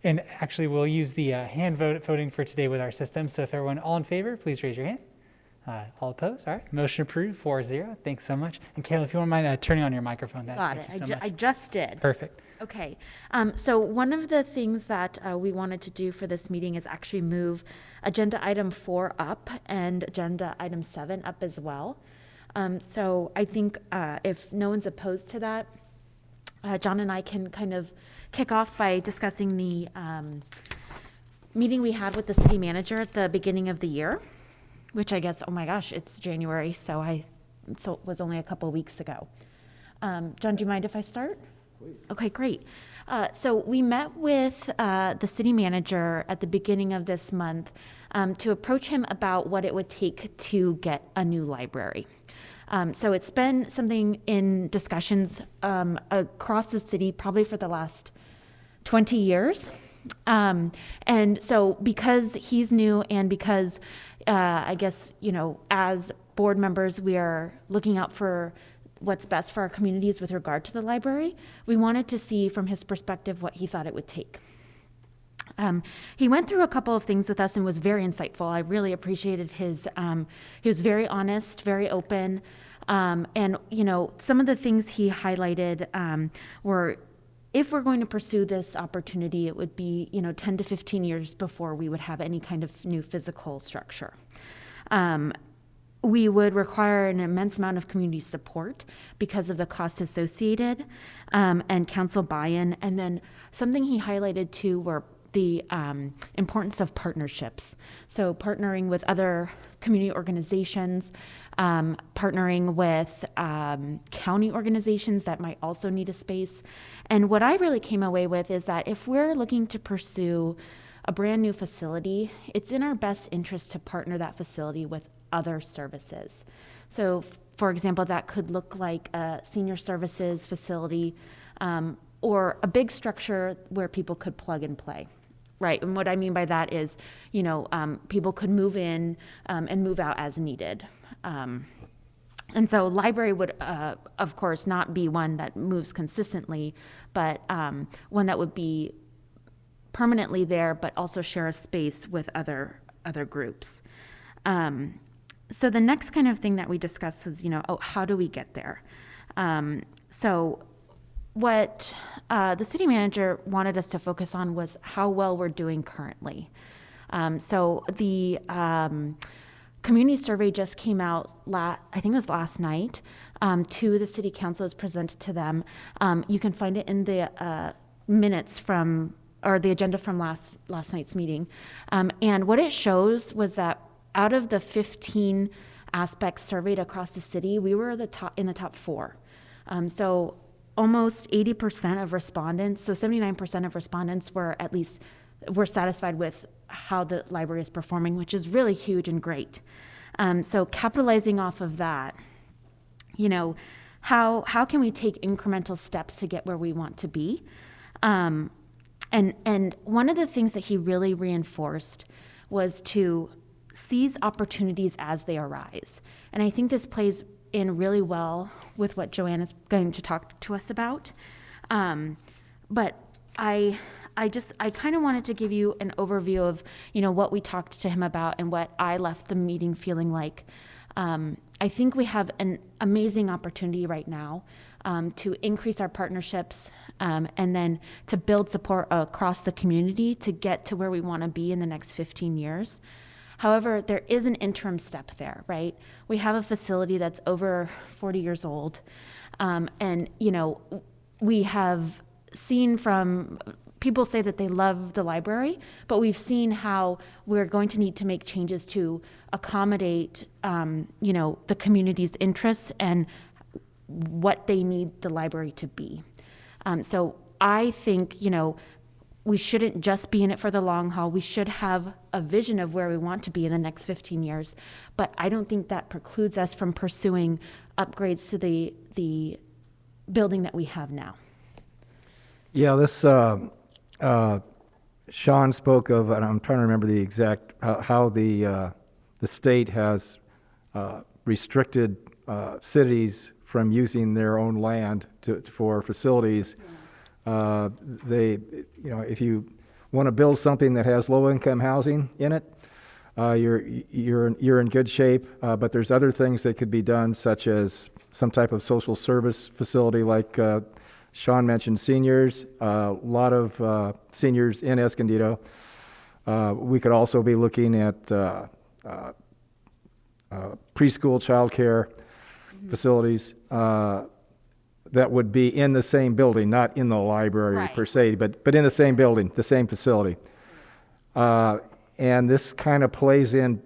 And actually, we'll use the hand voting for today with our system. So if everyone all in favor, please raise your hand. All opposed? All right. Motion approved, 4-0. Thanks so much. And Kayla, if you wouldn't mind turning on your microphone. Got it. I just did. Perfect. Okay. So one of the things that we wanted to do for this meeting is actually move agenda item 4 up and agenda item 7 up as well. So I think if no one's opposed to that, John and I can kind of kick off by discussing the meeting we had with the city manager at the beginning of the year, which I guess, oh my gosh, it's January, so it was only a couple weeks ago. John, do you mind if I start? Please. Okay, great. So we met with the city manager at the beginning of this month to approach him about what it would take to get a new library. So it's been something in discussions across the city probably for the last 20 years. And so because he's new and because I guess, as board members, we are looking out for what's best for our communities with regard to the library, we wanted to see from his perspective what he thought it would take. He went through a couple of things with us and was very insightful. I really appreciated he was very honest, very open. And, some of the things he highlighted were, if we're going to pursue this opportunity, it would be, 10 to 15 years before we would have any kind of new physical structure. We would require an immense amount of community support because of the costs associated and council buy-in. And then something he highlighted too were the importance of partnerships. So partnering with other community organizations, partnering with county organizations that might also need a space. And what I really came away with is that if we're looking to pursue a brand new facility, it's in our best interest to partner that facility with other services. So for example, that could look like a senior services facility or a big structure where people could plug and play. Right, and what I mean by that is, people could move in and move out as needed. And so library would, of course, not be one that moves consistently, but one that would be permanently there, but also share a space with other groups. So the next kind of thing that we discussed was, how do we get there? So what the city manager wanted us to focus on was how well we're doing currently. So the community survey just came out, I think it was last night, to the city council. Is presented to them. You can find it in the minutes or the agenda from last night's meeting. And what it shows was that out of the 15 aspects surveyed across the city, we were in the top 4. So almost 80% of respondents, so 79% of respondents were satisfied with how the library is performing, which is really huge and great. So capitalizing off of that, how can we take incremental steps to get where we want to be? And one of the things that he really reinforced was to seize opportunities as they arise. And I think this plays in really well with what Joanne is going to talk to us about. But I kind of wanted to give you an overview of, what we talked to him about and what I left the meeting feeling like. I think we have an amazing opportunity right now to increase our partnerships and then to build support across the community to get to where we want to be in the next 15 years. However, there is an interim step there, right? We have a facility that's over 40 years old. And, we have seen from people say that they love the library, but we've seen how we're going to need to make changes to accommodate, the community's interests and what they need the library to be. So I think, we shouldn't just be in it for the long haul. We should have a vision of where we want to be in the next 15 years. But I don't think that precludes us from pursuing upgrades to the building that we have now. Yeah, this Sean spoke of, and I'm trying to remember the exact, how the state has restricted cities from using their own land for facilities. They, if you want to build something that has low-income housing in it, you're in good shape. But there's other things that could be done, such as some type of social service facility, like Sean mentioned, seniors. A lot of seniors in Escondido. We could also be looking at preschool childcare facilities that would be in the same building, not in the library Right. per se, but in the same building, the same facility. And this kind of plays in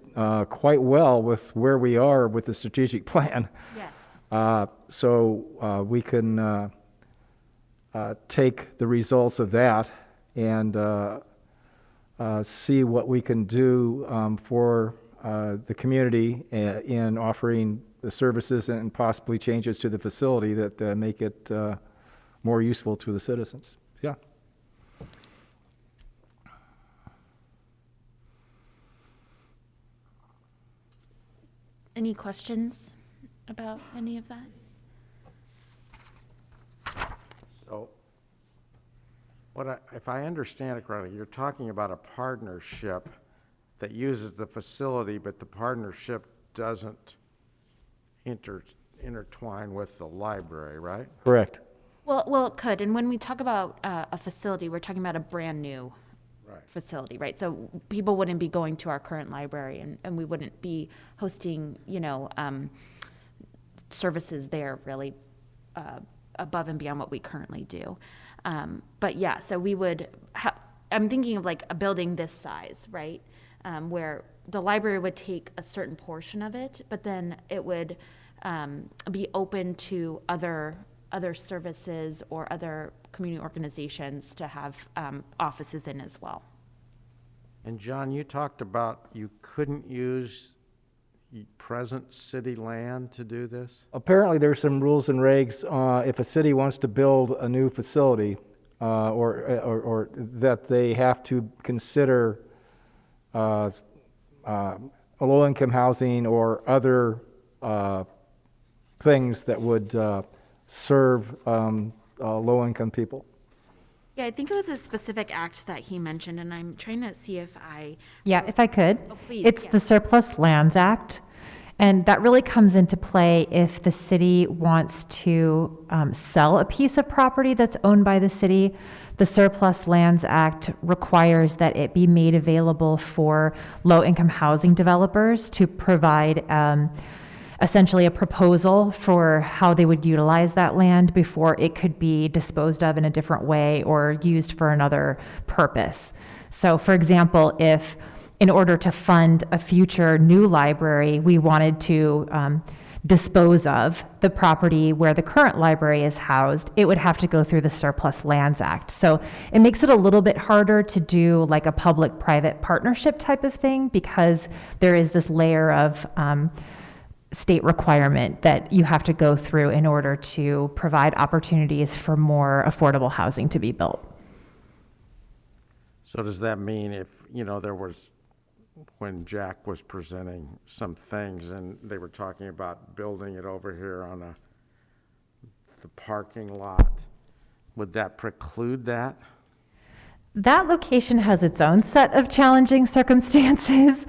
quite well with where we are with the strategic plan. Yes. So we can take the results of that and see what we can do for the community in offering the services and possibly changes to the facility that make it more useful to the citizens. Yeah. Any questions about any of that? So, if I understand it correctly, you're talking about a partnership that uses the facility, but the partnership doesn't intertwine with the library, right? Correct. Well, it could. And when we talk about a facility, we're talking about a brand new Right. facility, right? So people wouldn't be going to our current library, and we wouldn't be hosting, services there really above and beyond what we currently do. But yeah, so we would, I'm thinking of like a building this size, right? Where the library would take a certain portion of it, but then it would be open to other services or other community organizations to have offices in as well. And John, you talked about you couldn't use present city land to do this? Apparently, there's some rules and regs if a city wants to build a new facility, or that they have to consider low-income housing or other things that would serve low-income people. Yeah, I think it was a specific act that he mentioned, and I'm trying to see if Yeah, if I could. Oh, please, It's yeah. the Surplus Lands Act, and that really comes into play if the city wants to sell a piece of property that's owned by the city. The Surplus Lands Act requires that it be made available for low-income housing developers to provide essentially a proposal for how they would utilize that land before it could be disposed of in a different way or used for another purpose. So for example, if in order to fund a future new library, we wanted to dispose of the property where the current library is housed, it would have to go through the Surplus Lands Act. So it makes it a little bit harder to do like a public-private partnership type of thing because there is this layer of state requirement that you have to go through in order to provide opportunities for more affordable housing to be built. So does that mean if, there was, when Jack was presenting some things and they were talking about building it over here on the parking lot, would that preclude that? That location has its own set of challenging circumstances.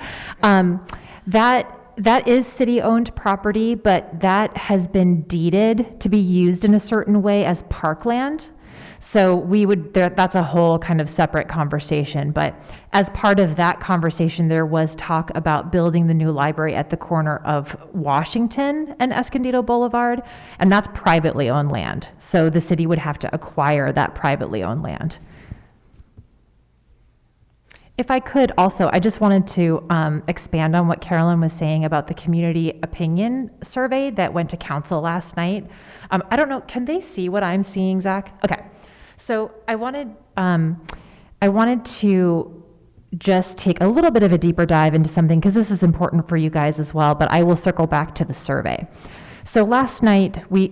That is city-owned property, but that has been deeded to be used in a certain way as parkland. So that's a whole kind of separate conversation. But as part of that conversation, there was talk about building the new library at the corner of Washington and Escondido Boulevard, and that's privately owned land. So the city would have to acquire that privately owned land. If I could also, I just wanted to expand on what Carolyn was saying about the community opinion survey that went to council last night. I don't know, can they see what I'm seeing, Zach? Okay, so I wanted to just take a little bit of a deeper dive into something because this is important for you guys as well, but I will circle back to the survey. So last night we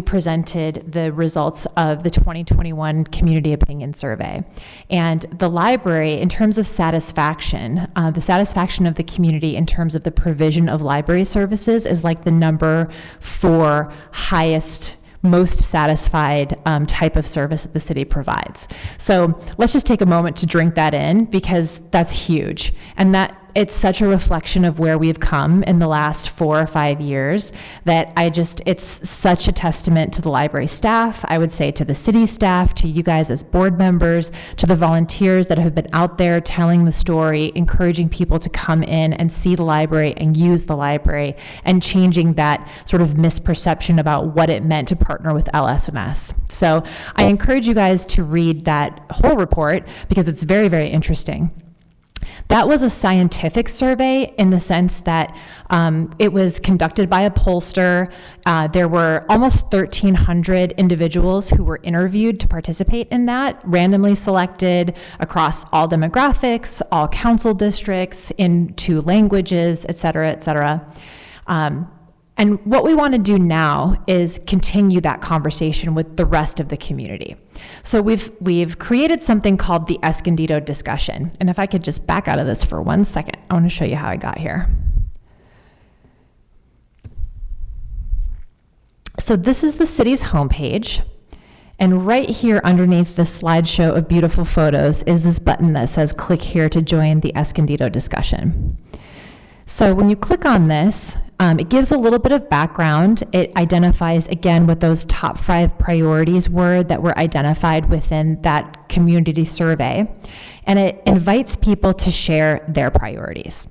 presented the results of the 2021 Community Opinion Survey. And the library, in terms of satisfaction, the satisfaction of the community in terms of the provision of library services is like the number 4 highest most satisfied type of service that the city provides. So let's just take a moment to drink that in, because that's huge. And that it's such a reflection of where we've come in the last 4 or 5 years that it's such a testament to the library staff, I would say to the city staff, to you guys as board members, to the volunteers that have been out there telling the story, encouraging people to come in and see the library and use the library, and changing that sort of misperception about what it meant to partner with LS&S. So I encourage you guys to read that whole report, because it's very, very interesting. That was a scientific survey in the sense that it was conducted by a pollster. There were almost 1,300 individuals who were interviewed to participate in that, randomly selected across all demographics, all council districts, in 2 languages, et cetera, et cetera. And what we want to do now is continue that conversation with the rest of the community. So we've created something called the Escondido Discussion. And if I could just back out of this for 1 second, I want to show you how I got here. So this is the city's homepage. And right here underneath the slideshow of beautiful photos is this button that says click here to join the Escondido Discussion. So when you click on this, it gives a little bit of background. It identifies, again, what those top 5 priorities were that were identified within that community survey. And it invites people to share their priorities.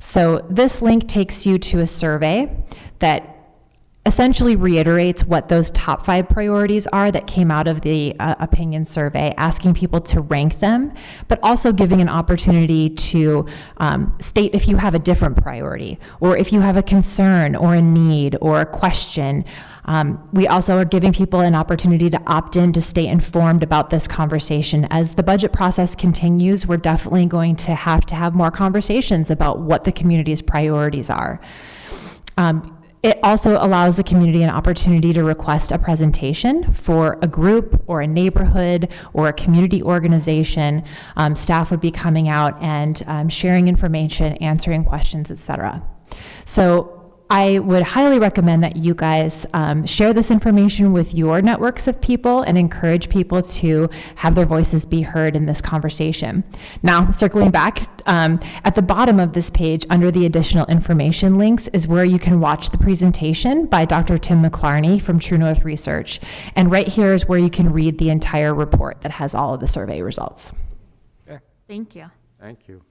So this link takes you to a survey that essentially reiterates what those top 5 priorities are that came out of the opinion survey, asking people to rank them, but also giving an opportunity to state if you have a different priority, or if you have a concern or a need or a question. We also are giving people an opportunity to opt in to stay informed about this conversation. As the budget process continues, we're definitely going to have more conversations about what the community's priorities are. It also allows the community an opportunity to request a presentation for a group or a neighborhood or a community organization. Staff would be coming out and sharing information, answering questions, etc. So I would highly recommend that you guys share this information with your networks of people and encourage people to have their voices be heard in this conversation. Now, circling back, at the bottom of this page, under the additional information links, is where you can watch the presentation by Dr. Tim McClarney from True North Research. And right here is where you can read the entire report that has all of the survey results. Okay, Thank you. thank you.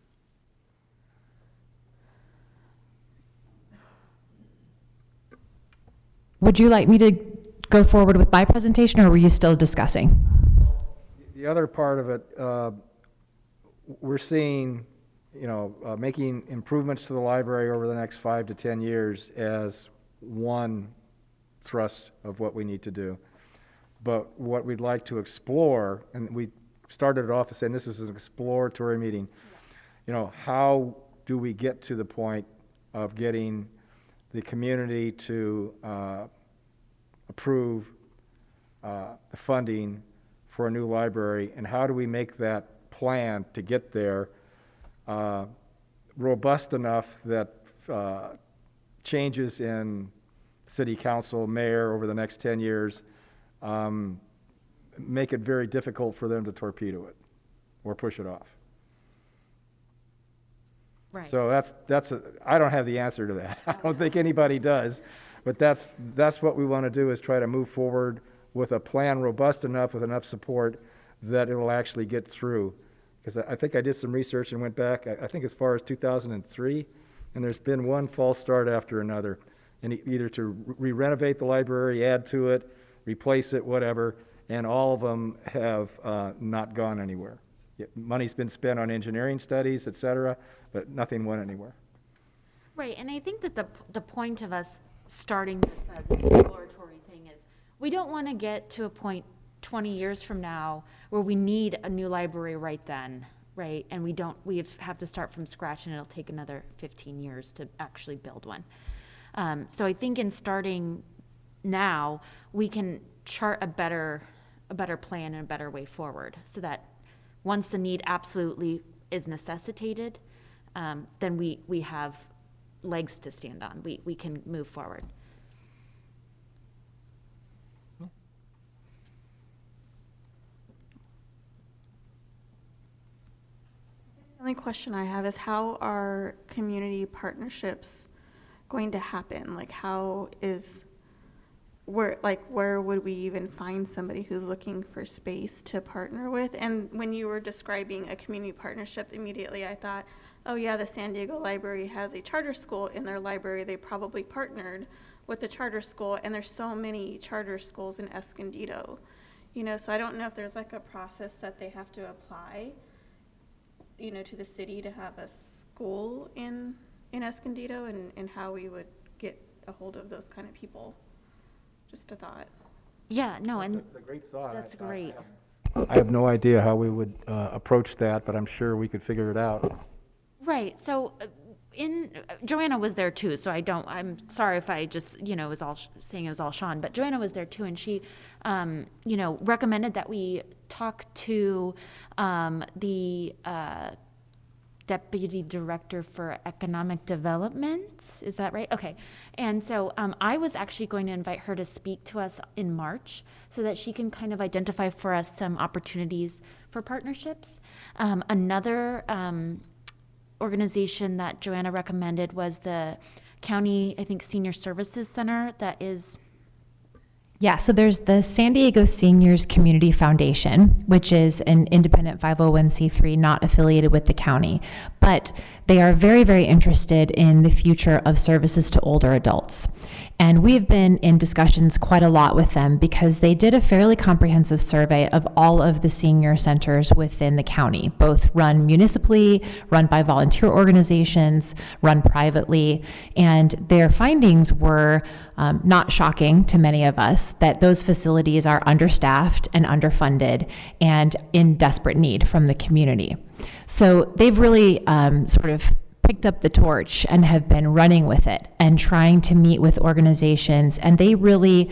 Would you like me to go forward with my presentation, or were you still discussing? The other part of it, we're seeing, making improvements to the library over the next 5 to 10 years as one thrust of what we need to do. But what we'd like to explore, and we started it off as saying this is an exploratory meeting, how do we get to the point of getting the community to approve the funding for a new library, and how do we make that plan to get there robust enough that changes in city council, mayor over the next 10 years make it very difficult for them to torpedo it or push it off. Right. So I don't have the answer to that. I don't think anybody does, but that's what we want to do, is try to move forward with a plan robust enough, with enough support, that it will actually get through. Because I think I did some research and went back, I think as far as 2003, and there's been one false start after another. And either to re-renovate the library, add to it, replace it, whatever, and all of them have not gone anywhere. Money's been spent on engineering studies, et cetera, but nothing went anywhere. Right, and I think that the point of us starting this as an exploratory thing is, we don't want to get to a point 20 years from now where we need a new library right then, right? And we have to start from scratch, and it'll take another 15 years to actually build one. So I think in starting now, we can chart a better plan and a better way forward, so that once the need absolutely is necessitated, then we have legs to stand on. We can move forward. only question I have is how are community partnerships going to happen? Like where would we even find somebody who's looking for space to partner with? And when you were describing a community partnership, immediately I thought, oh yeah, the San Diego Library has a charter school in their library. They probably partnered with the charter school, and there's so many charter schools in Escondido, so I don't know if there's like a process that they have to apply, to the city to have a school in Escondido, and how we would get a hold of those kind of people. Just a thought. Yeah, no, and It's a great thought. that's great. I have no idea how we would approach that, but I'm sure we could figure it out. Right. So Joanna was there too. So I'm sorry if I just, was all saying it was all Sean, but Joanna was there too. And she, recommended that we talk to the Deputy Director for Economic Development. Is that right? Okay. And so I was actually going to invite her to speak to us in March so that she can kind of identify for us some opportunities for partnerships. Another organization that Joanna recommended was the County, I think, Senior Services Center that is... Yeah, so there's the San Diego Seniors Community Foundation, which is an independent 501c3 not affiliated with the county, but they are very, very interested in the future of services to older adults. And we've been in discussions quite a lot with them because they did a fairly comprehensive survey of all of the senior centers within the county, both run municipally, run by volunteer organizations, run privately, and their findings were not shocking to many of us that those facilities are understaffed and underfunded and in desperate need from the community. So they've really sort of picked up the torch and have been running with it and trying to meet with organizations. And they really,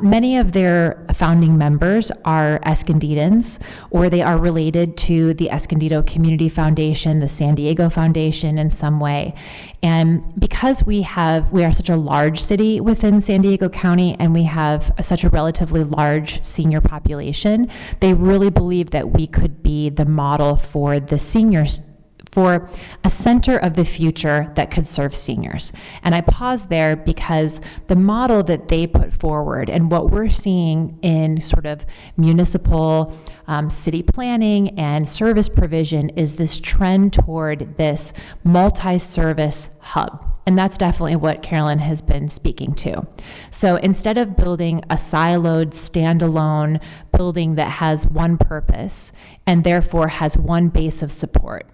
many of their founding members are Escondidans, or they are related to the Escondido Community Foundation, the San Diego Foundation in some way. And because we are such a large city within San Diego County, and we have such a relatively large senior population, they really believe that we could be the model for the seniors, for a center of the future that could serve seniors. And I pause there because the model that they put forward and what we're seeing in sort of municipal city planning and service provision is this trend toward this multi-service hub. And that's definitely what Carolyn has been speaking to. So instead of building a siloed, standalone building that has one purpose and therefore has one base of support,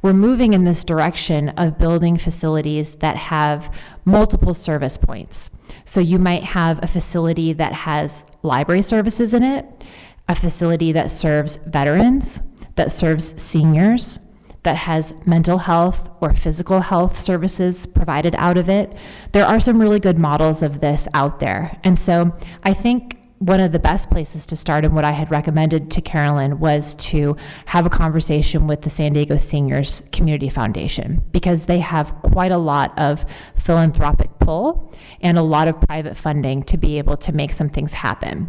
we're moving in this direction of building facilities that have multiple service points. So you might have a facility that has library services in it, a facility that serves veterans, that serves seniors, that has mental health or physical health services provided out of it. There are some really good models of this out there. And so I think one of the best places to start, and what I had recommended to Carolyn, was to have a conversation with the San Diego Seniors Community Foundation, because they have quite a lot of philanthropic pull and a lot of private funding to be able to make some things happen.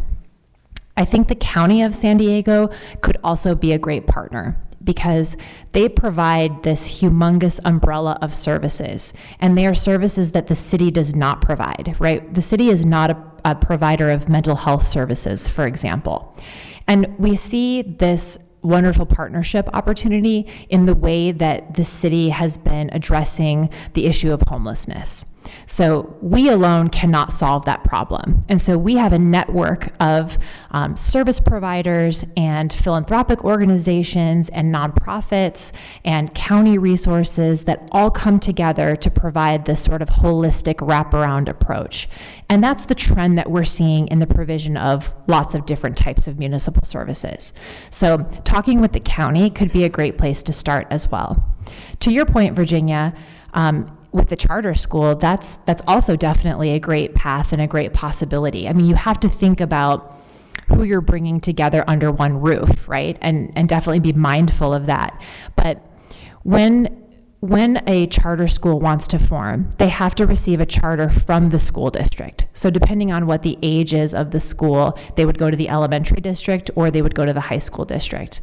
I think the County of San Diego could also be a great partner, because they provide this humongous umbrella of services, and they are services that the city does not provide, right? The city is not a provider of mental health services, for example. And we see this wonderful partnership opportunity in the way that the city has been addressing the issue of homelessness. So we alone cannot solve that problem. And so we have a network of service providers and philanthropic organizations and nonprofits and county resources that all come together to provide this sort of holistic wraparound approach. And that's the trend that we're seeing in the provision of lots of different types of municipal services. So talking with the county could be a great place to start as well. To your point, Virginia, with the charter school, that's also definitely a great path and a great possibility. I mean, you have to think about who you're bringing together under one roof, right? And definitely be mindful of that. But when a charter school wants to form, they have to receive a charter from the school district. So depending on what the age is of the school, they would go to the elementary district or they would go to the high school district.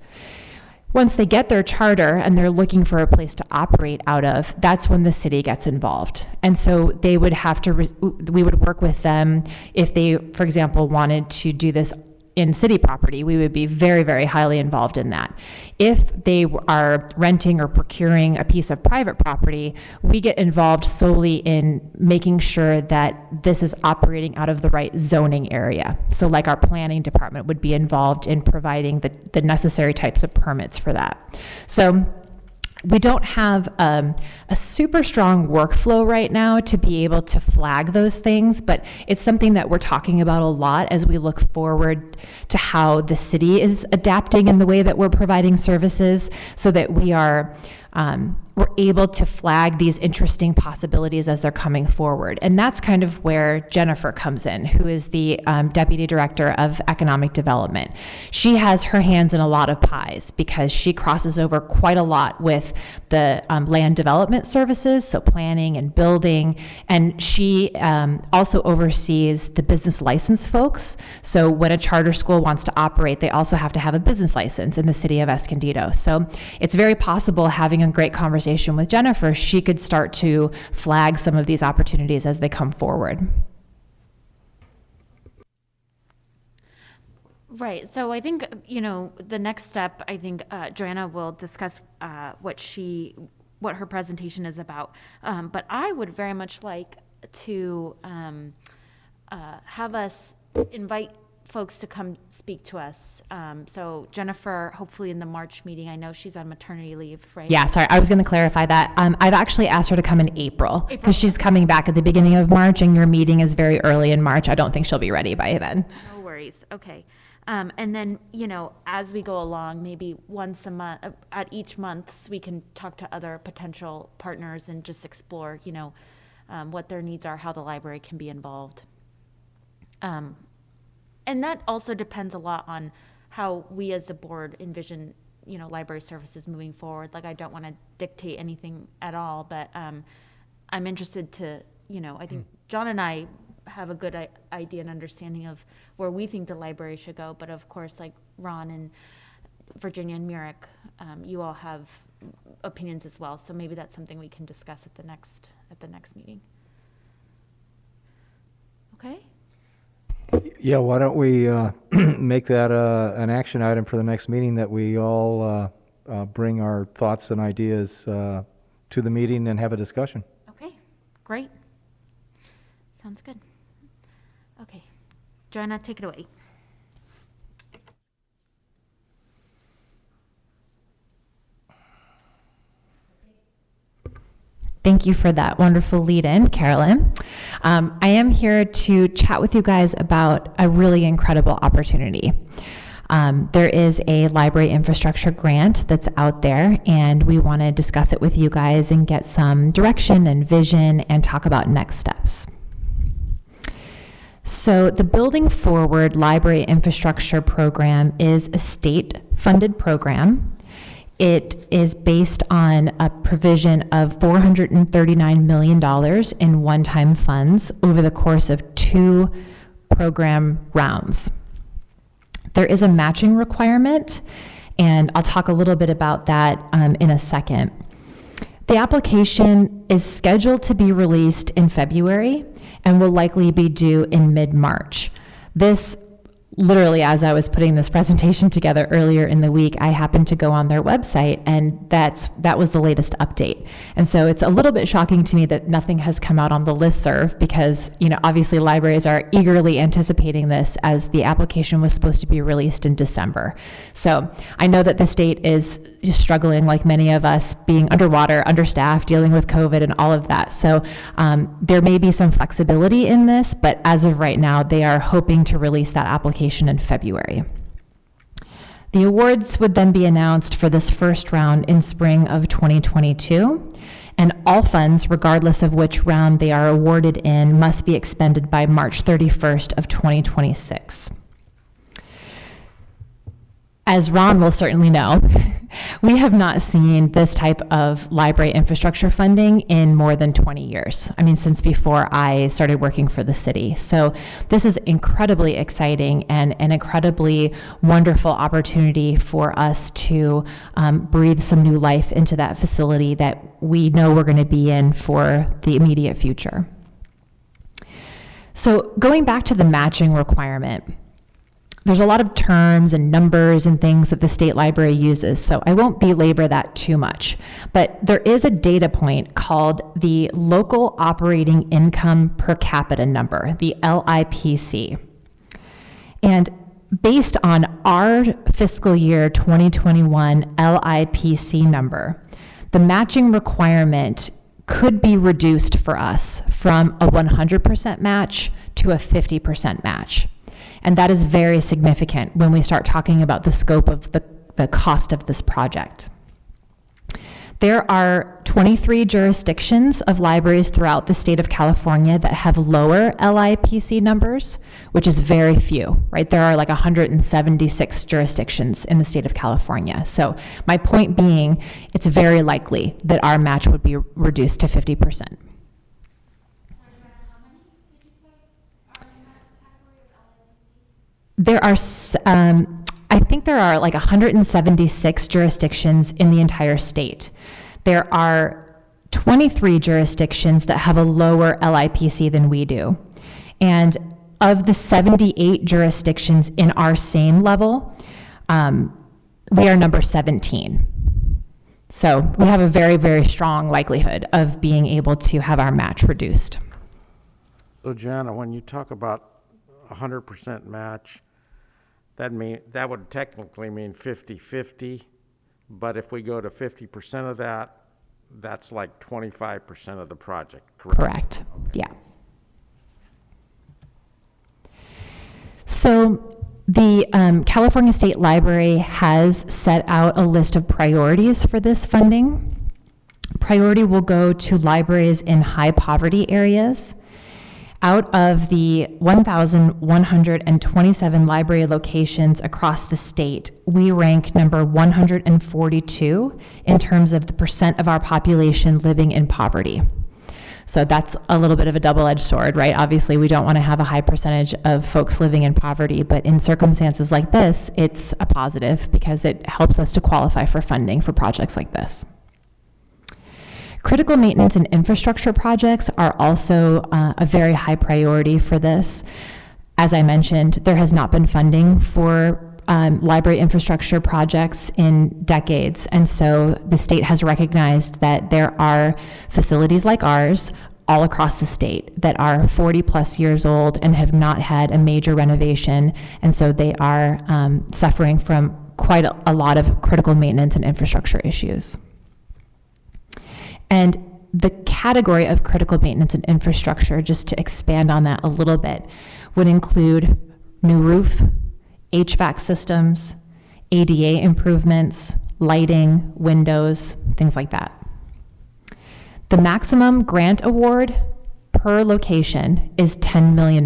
Once they get their charter and they're looking for a place to operate out of, that's when the city gets involved. And so they would have to, we would work with them if they, for example, wanted to do this in city property. We would be very, very highly involved in that. If they are renting or procuring a piece of private property, we get involved solely in making sure that this is operating out of the right zoning area. So like our planning department would be involved in providing the necessary types of permits for that. So we don't have a super strong workflow right now to be able to flag those things, but it's something that we're talking about a lot as we look forward to how the city is adapting in the way that we're providing services, so that we're able to flag these interesting possibilities as they're coming forward. And that's kind of where Jennifer comes in, who is the Deputy Director of Economic Development. She has her hands in a lot of pies because she crosses over quite a lot with the land development services, so planning and building, and she also oversees the business license folks. So when a charter school wants to operate, they also have to have a business license in the city of Escondido. So it's very possible, having a great conversation with Jennifer, she could start to flag some of these opportunities as they come forward. Right. So I think, the next step, I think Joanna will discuss what her presentation is about. But I would very much like to have us invite folks to come speak to us. So Jennifer, hopefully in the March meeting, I know she's on maternity leave, right? Yeah, sorry, I was going to clarify that. I've actually asked her to come in April because she's coming back at the beginning of March, and your meeting is very early in March. I don't think she'll be ready by then. No worries. Okay. And then, as we go along, maybe once a month, at each month, we can talk to other potential partners and just explore, what their needs are, how the library can be involved. And that also depends a lot on how we as a board envision, library services moving forward. Like, I don't want to dictate anything at all, but I'm interested to, I think John and I have a good idea and understanding of where we think the library should go. But of course, like Ron and Virginia and Murick, you all have opinions as well. So maybe that's something we can discuss at the next meeting. Okay. Yeah, why don't we make that an action item for the next meeting, that we all bring our thoughts and ideas to the meeting and have a discussion. Okay, great. Sounds good. Okay, Joanna, take it away. Thank you for that wonderful lead-in, Carolyn. I am here to chat with you guys about a really incredible opportunity. There is a library infrastructure grant that's out there, and we want to discuss it with you guys and get some direction and vision and talk about next steps. So the Building Forward Library Infrastructure Program is a state-funded program. It is based on a provision of $439 million in one-time funds over the course of 2 program rounds. There is a matching requirement, and I'll talk a little bit about that in a second. The application is scheduled to be released in February and will likely be due in mid-March. This, literally, as I was putting this presentation together earlier in the week, I happened to go on their website, and that was the latest update. And so it's a little bit shocking to me that nothing has come out on the listserv, because, obviously libraries are eagerly anticipating this, as the application was supposed to be released in December. So I know that the state is just struggling, like many of us, being underwater, understaffed, dealing with COVID and all of that. So there may be some flexibility in this, but as of right now, they are hoping to release that application in February. The awards would then be announced for this first round in spring of 2022, and all funds, regardless of which round they are awarded in, must be expended by March 31st of 2026. as Ron will certainly know, we have not seen this type of library infrastructure funding in more than 20 years. I mean, since before I started working for the city. So this is incredibly exciting and an incredibly wonderful opportunity for us to breathe some new life into that facility that we know we're going to be in for the immediate future. So going back to the matching requirement, there's a lot of terms and numbers and things that the state library uses, so I won't belabor that too much. But there is a data point called the Local Operating Income Per Capita Number, the LIPC. And based on our fiscal year 2021 LIPC number, the matching requirement could be reduced for us from a 100% match to a 50% match. And that is very significant when we start talking about the scope of the cost of this project. There are 23 jurisdictions of libraries throughout the state of California that have lower LIPC numbers, which is very few, right? There are like 176 jurisdictions in the state of California. So my point being, it's very likely that our match would be reduced to 50%. There are, I think there are like 176 jurisdictions in the entire state. There are 23 jurisdictions that have a lower LIPC than we do. And of the 78 jurisdictions in our same level, we are number 17. So we have a very, very strong likelihood of being able to have our match reduced. So Jana, when you talk about 100% match, that would technically mean 50-50, but if we go to 50% of that, that's like 25% of the project, correct? Correct, yeah. So the California State Library has set out a list of priorities for this funding. Priority will go to libraries in high poverty areas. Out of the 1,127 library locations across the state, we rank number 142 in terms of the percent of our population living in poverty. So that's a little bit of a double-edged sword, right? Obviously, we don't want to have a high percentage of folks living in poverty, but in circumstances like this, it's a positive because it helps us to qualify for funding for projects like this. Critical maintenance and infrastructure projects are also a very high priority for this. As I mentioned, there has not been funding for library infrastructure projects in decades, and so the state has recognized that there are facilities like ours all across the state that are 40 plus years old and have not had a major renovation, and so they are suffering from quite a lot of critical maintenance and infrastructure issues. And the category of critical maintenance and infrastructure, just to expand on that a little bit, would include new roof, HVAC systems, ADA improvements, lighting, windows, things like that. The maximum grant award per location is $10 million.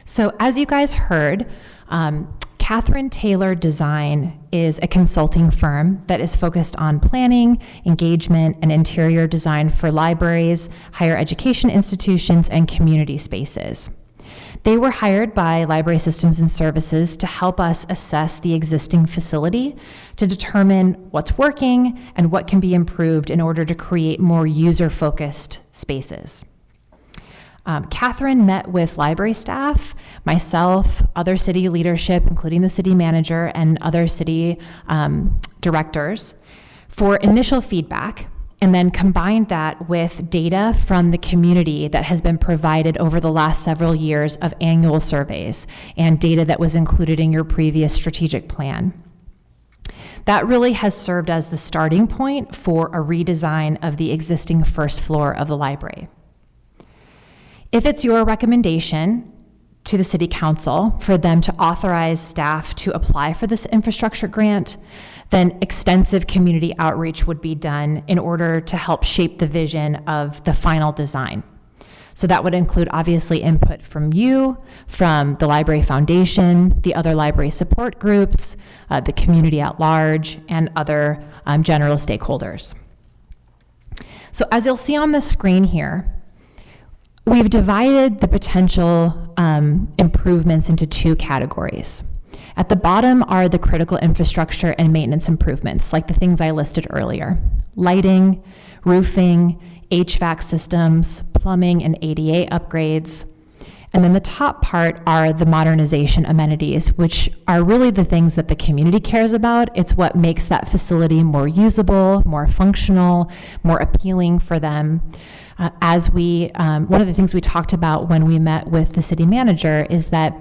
So as you guys heard, Catherine Taylor Design is a consulting firm that is focused on planning, engagement, and interior design for libraries, higher education institutions, and community spaces. They were hired by Library Systems and Services to help us assess the existing facility to determine what's working and what can be improved in order to create more user-focused spaces. Catherine met with library staff, myself, other city leadership, including the city manager and other city directors, for initial feedback, and then combined that with data from the community that has been provided over the last several years of annual surveys and data that was included in your previous strategic plan. That really has served as the starting point for a redesign of the existing first floor of the library. If it's your recommendation to the City Council for them to authorize staff to apply for this infrastructure grant, then extensive community outreach would be done in order to help shape the vision of the final design. So that would include obviously input from you, from the Library Foundation, the other library support groups, the community at large, and other general stakeholders. So as you'll see on the screen here, we've divided the potential improvements into two categories. At the bottom are the critical infrastructure and maintenance improvements, like the things I listed earlier: lighting, roofing, HVAC systems, plumbing and ADA upgrades. And then the top part are the modernization amenities, which are really the things that the community cares about. It's what makes that facility more usable, more functional, more appealing for them. One of the things we talked about when we met with the city manager is that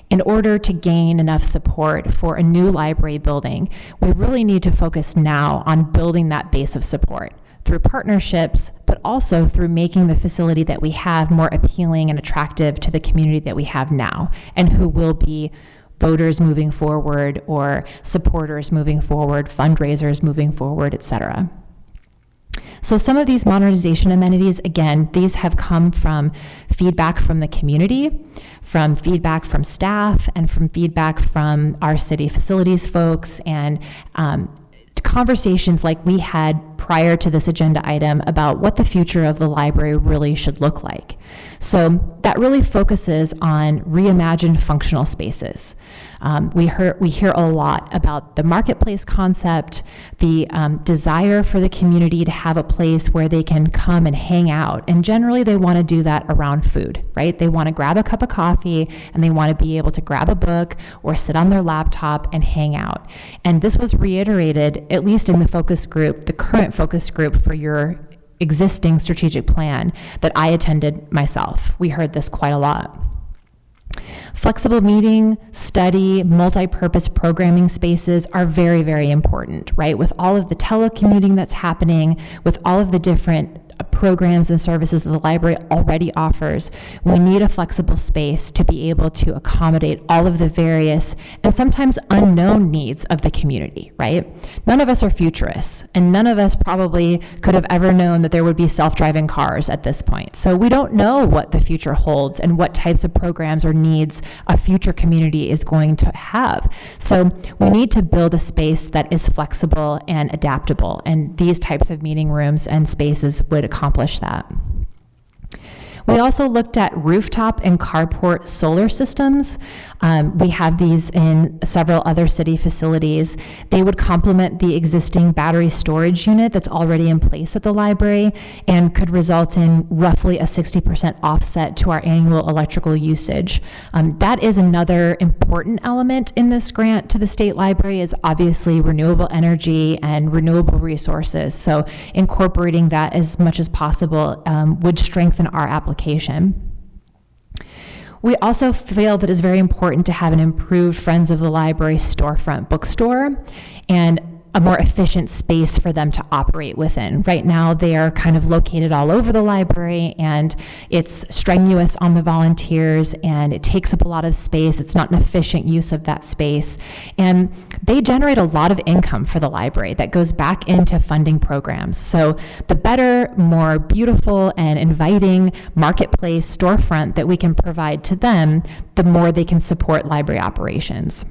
in order to gain enough support for a new library building, we really need to focus now on building that base of support through partnerships, but also through making the facility that we have more appealing and attractive to the community that we have now, and who will be voters moving forward, or supporters moving forward, fundraisers moving forward, etc. So some of these modernization amenities, again, these have come from feedback from the community, from feedback from staff, and from feedback from our city facilities folks, and conversations like we had prior to this agenda item about what the future of the library really should look like. So that really focuses on reimagined functional spaces. We hear a lot about the marketplace concept, the desire for the community to have a place where they can come and hang out. And generally they want to do that around food, right? They want to grab a cup of coffee and they want to be able to grab a book or sit on their laptop and hang out. And this was reiterated, at least in the focus group, the current focus group for your existing strategic plan that I attended myself. We heard this quite a lot. Flexible meeting, study, multi-purpose programming spaces are very, very important, right? With all of the telecommuting that's happening, with all of the different programs and services that the library already offers, we need a flexible space to be able to accommodate all of the various and sometimes unknown needs of the community, right? None of us are futurists, and none of us probably could have ever known that there would be self-driving cars at this point. So we don't know what the future holds and what types of programs or needs a future community is going to have. So we need to build a space that is flexible and adaptable, and these types of meeting rooms and spaces would accomplish that. We also looked at rooftop and carport solar systems. We have these in several other city facilities. They would complement the existing battery storage unit that's already in place at the library and could result in roughly a 60% offset to our annual electrical usage. That is another important element in this grant to the state library, is obviously renewable energy and renewable resources. So incorporating that as much as possible would strengthen our application. We also feel that it's very important to have an improved Friends of the Library storefront bookstore and a more efficient space for them to operate within. Right now, they are kind of located all over the library, and it's strenuous on the volunteers, and it takes up a lot of space. It's not an efficient use of that space. And they generate a lot of income for the library that goes back into funding programs. So the better, more beautiful and inviting marketplace storefront that we can provide to them, the more they can support library operations.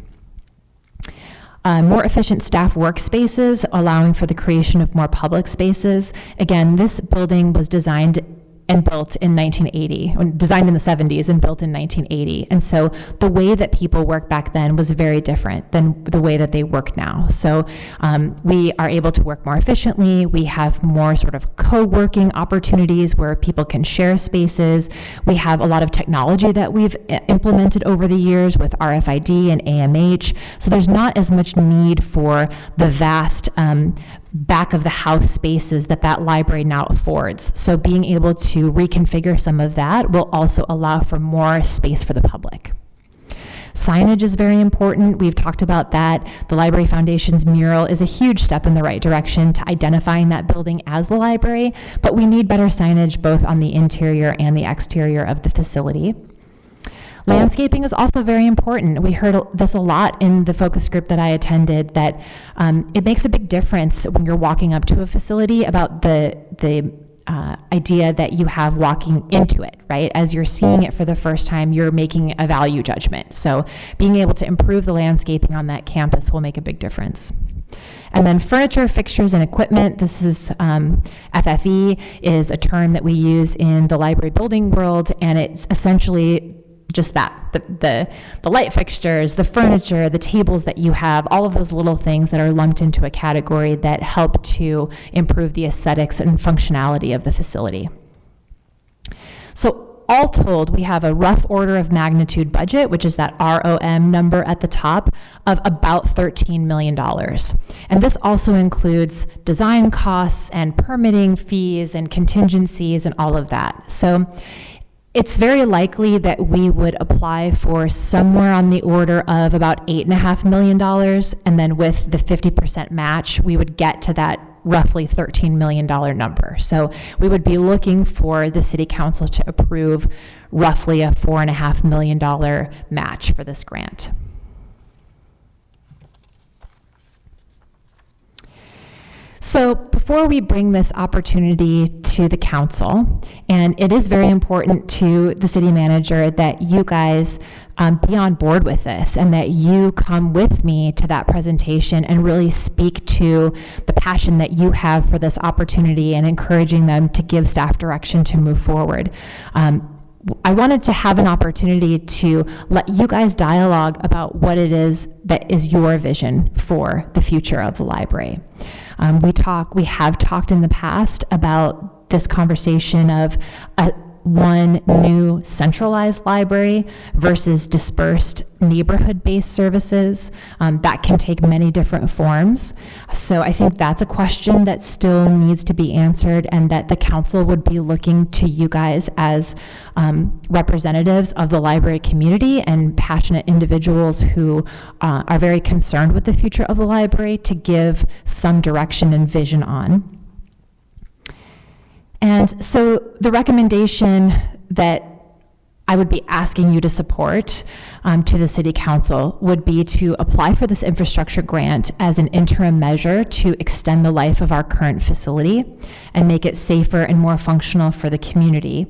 More efficient staff workspaces, allowing for the creation of more public spaces. Again, this building was designed and built in 1980, designed in the 70s and built in 1980. And so the way that people worked back then was very different than the way that they work now. So we are able to work more efficiently. We have more sort of co-working opportunities where people can share spaces. We have a lot of technology that we've implemented over the years with RFID and AMH. So there's not as much need for the vast back of the house spaces that library now affords. So being able to reconfigure some of that will also allow for more space for the public. Signage is very important. We've talked about that. The Library Foundation's mural is a huge step in the right direction to identifying that building as the library, but we need better signage both on the interior and the exterior of the facility. Landscaping is also very important. We heard this a lot in the focus group that I attended, that it makes a big difference when you're walking up to a facility about the idea that you have walking into it, right? As you're seeing it for the first time, you're making a value judgment. So being able to improve the landscaping on that campus will make a big difference. And then furniture, fixtures, and equipment. This is FFE is a term that we use in the library building world, and it's essentially just that, the light fixtures, the furniture, the tables that you have, all of those little things that are lumped into a category that help to improve the aesthetics and functionality of the facility. So all told, we have a rough order of magnitude budget, which is that ROM number at the top, of about $13 million. And this also includes design costs and permitting fees and contingencies and all of that. So it's very likely that we would apply for somewhere on the order of about $8.5 million, and then with the 50% match, we would get to that roughly $13 million number. So we would be looking for the city council to approve roughly a $4.5 million match for this grant. So before we bring this opportunity to the council, and it is very important to the city manager that you guys be on board with this and that you come with me to that presentation and really speak to the passion that you have for this opportunity and encouraging them to give staff direction to move forward. I wanted to have an opportunity to let you guys dialogue about what it is that is your vision for the future of the library. We have talked in the past about this conversation of one new centralized library versus dispersed neighborhood-based services. That can take many different forms. So I think that's a question that still needs to be answered, and that the council would be looking to you guys as representatives of the library community and passionate individuals who are very concerned with the future of the library to give some direction and vision on. And so the recommendation that I would be asking you to support to the city council would be to apply for this infrastructure grant as an interim measure to extend the life of our current facility and make it safer and more functional for the community.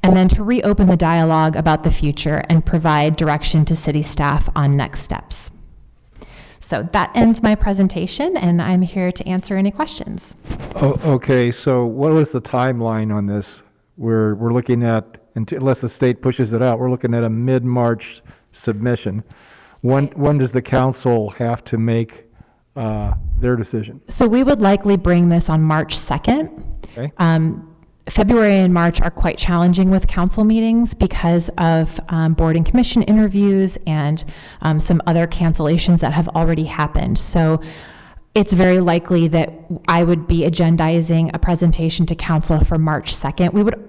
And then to reopen the dialogue about the future and provide direction to city staff on next steps. So that ends my presentation, and I'm here to answer any questions. Oh, okay, so what was the timeline on this? We're looking at, unless the state pushes it out, we're looking at a mid-March submission. When does the council have to make their decision? So we would likely bring this on March 2nd. Okay. February and March are quite challenging with council meetings because of board and commission interviews and some other cancellations that have already happened. So it's very likely that I would be agendizing a presentation to council for March 2nd. We would,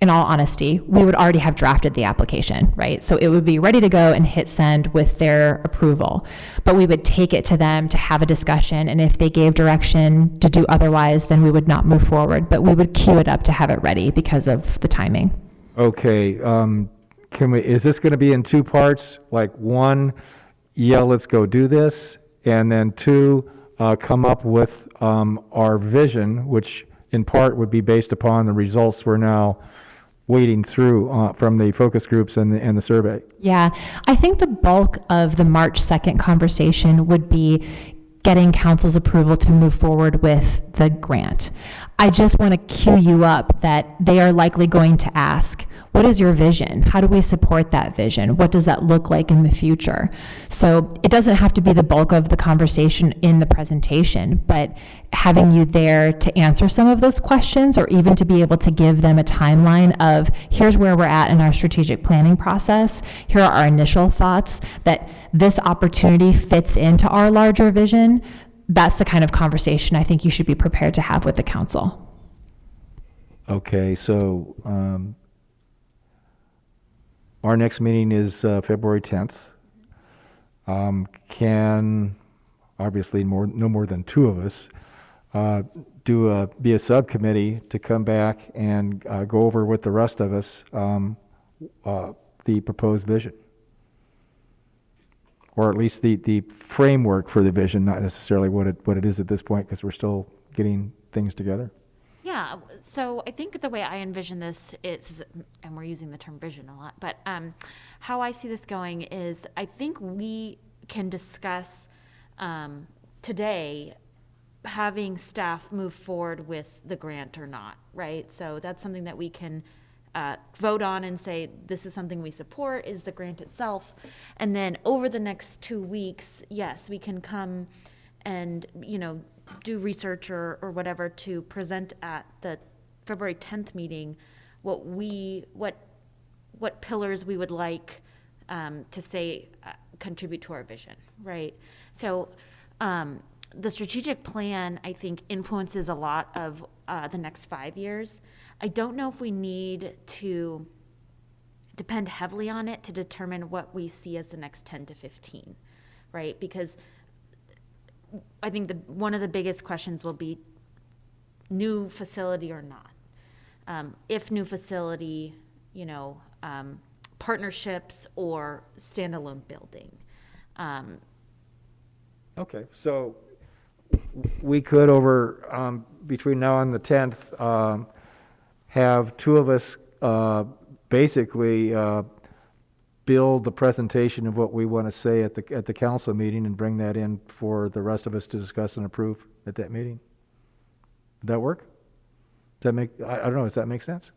in all honesty, we would already have drafted the application, right? So it would be ready to go and hit send with their approval. But we would take it to them to have a discussion, and if they gave direction to do otherwise, then we would not move forward. But we would queue it up to have it ready because of the timing. Okay, is this going to be in two parts? Like one, yeah, let's go do this, and then two, come up with our vision, which in part would be based upon the results we're now wading through from the focus groups and the survey. Yeah, I think the bulk of the March 2nd conversation would be getting council's approval to move forward with the grant. I just want to cue you up that they are likely going to ask, what is your vision? How do we support that vision? What does that look like in the future? So it doesn't have to be the bulk of the conversation in the presentation, but having you there to answer some of those questions, or even to be able to give them a timeline of, here's where we're at in our strategic planning process. Here are our initial thoughts, that this opportunity fits into our larger vision. That's the kind of conversation I think you should be prepared to have with the council. Okay, so our next meeting is February 10th. Can, obviously, no more than two of us, be a subcommittee to come back and go over with the rest of us the proposed vision, or at least the framework for the vision, not necessarily what it is at this point, because we're still getting things together. Yeah, so I think the way I envision this is, and we're using the term vision a lot, but how I see this going is I think we can discuss today having staff move forward with the grant or not, right? So that's something that we can vote on and say, this is something we support, is the grant itself. And then over the next 2 weeks, yes, we can come and, do research or whatever to present at the February 10th meeting what pillars we would like to say contribute to our vision, right? So the strategic plan, I think, influences a lot of the next 5 years. I don't know if we need to depend heavily on it to determine what we see as the next 10 to 15, right? Because I think one of the biggest questions will be new facility or not. If new facility, partnerships or standalone building. Okay, so we could between now and the 10th, have two of us basically build the presentation of what we want to say at the council meeting and bring that in for the rest of us to discuss and approve at that meeting. Would that work? Does that I don't know, does that make sense?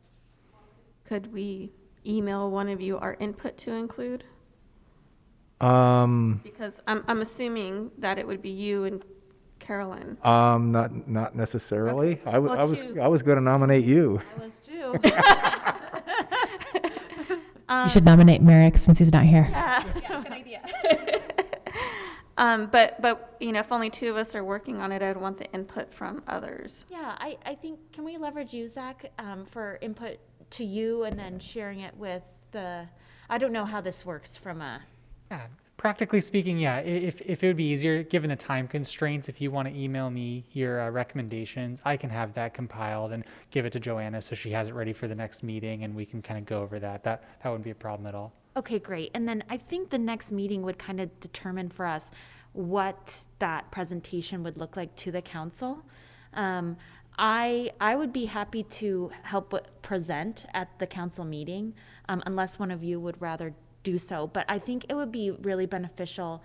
Could we email one of you our input to include? Because I'm assuming that it would be you and Carolyn. Not necessarily. Okay. I was going to nominate you. I was too. You should nominate Merrick since he's not here. Yeah, good idea. But if only two of us are working on it, I'd want the input from others. Yeah, I think, can we leverage you, Zach, for input to you and then sharing it with I don't know how this works from a. Yeah, practically speaking, yeah, if it would be easier, given the time constraints, if you want to email me your recommendations, I can have that compiled and give it to Joanna so she has it ready for the next meeting and we can kind of go over that. That wouldn't be a problem at all. Okay, great. And then I think the next meeting would kind of determine for us what that presentation would look like to the council. I would be happy to help present at the council meeting, unless one of you would rather do so. But I think it would be really beneficial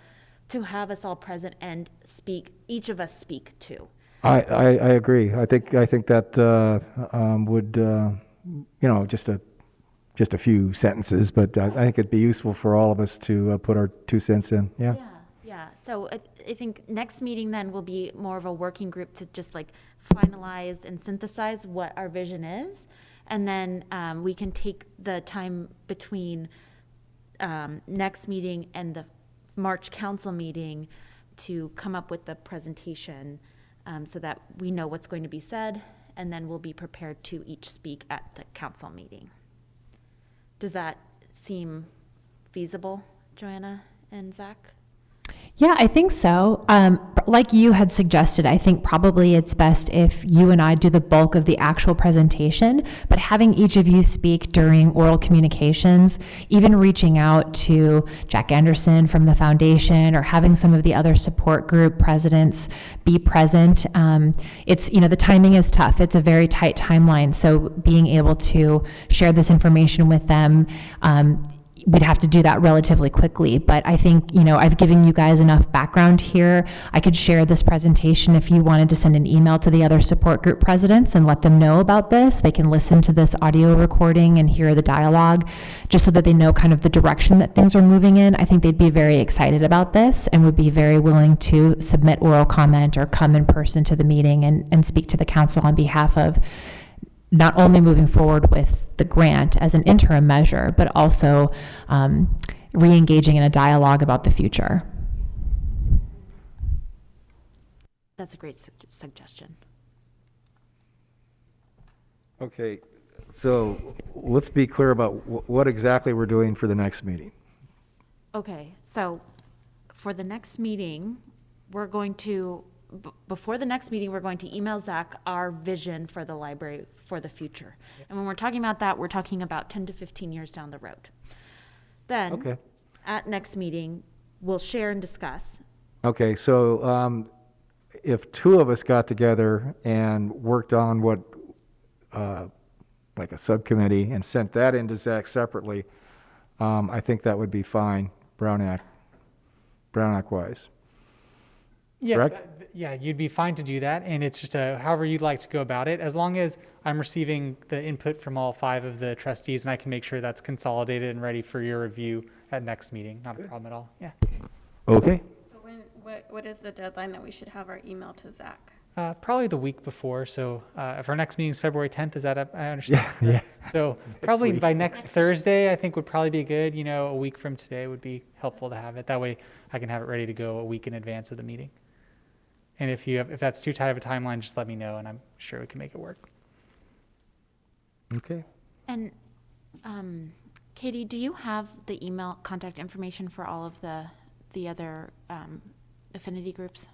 to have us all present and each of us speak too. I agree. I think that would just a few sentences, but I think it'd be useful for all of us to put our 2 cents in. Yeah. Yeah. So I think next meeting then will be more of a working group to just finalize and synthesize what our vision is. And then we can take the time between next meeting and the March council meeting to come up with the presentation so that we know what's going to be said, and then we'll be prepared to each speak at the council meeting. Does that seem feasible, Joanna and Zach? Yeah, I think so. Like you had suggested, I think probably it's best if you and I do the bulk of the actual presentation, but having each of you speak during oral communications, even reaching out to Jack Anderson from the foundation or having some of the other support group presidents be present. It's, the timing is tough. It's a very tight timeline. So being able to share this information with them, we'd have to do that relatively quickly. But I think, I've given you guys enough background here. I could share this presentation if you wanted to send an email to the other support group presidents and let them know about this. They can listen to this audio recording and hear the dialogue just so that they know kind of the direction that things are moving in. I think they'd be very excited about this and would be very willing to submit oral comment or come in person to the meeting and speak to the council on behalf of not only moving forward with the grant as an interim measure, but also re-engaging in a dialogue about the future. That's a great suggestion. Okay, so let's be clear about what exactly we're doing for the next meeting. Okay, so for the next meeting, we're going to, before the next meeting, we're going to email Zach our vision for the library for the future. And when we're talking about that, we're talking about 10 to 15 years down the road. Then, at next meeting, we'll share and discuss. Okay, so if two of us got together and worked on what like a subcommittee and sent that into Zach separately, I think that would be fine, Brown Act wise. Yes, Correct? yeah, you'd be fine to do that, and it's just however you'd like to go about it, as long as I'm receiving the input from all 5 of the trustees, and I can make sure that's consolidated and ready for your review at next meeting. Not a problem at all. Yeah. Okay. So what is the deadline that we should have our email to Zach? Probably the week before. So if our next meeting is February 10th, is that up? I understand. Yeah. So probably by next Thursday, I think would probably be good. You know, a week from today would be helpful to have it. That way I can have it ready to go a week in advance of the meeting. And if that's too tight of a timeline, just let me know, and I'm sure we can make it work. Okay. And Katie, do you have the email contact information for all of the other affinity groups?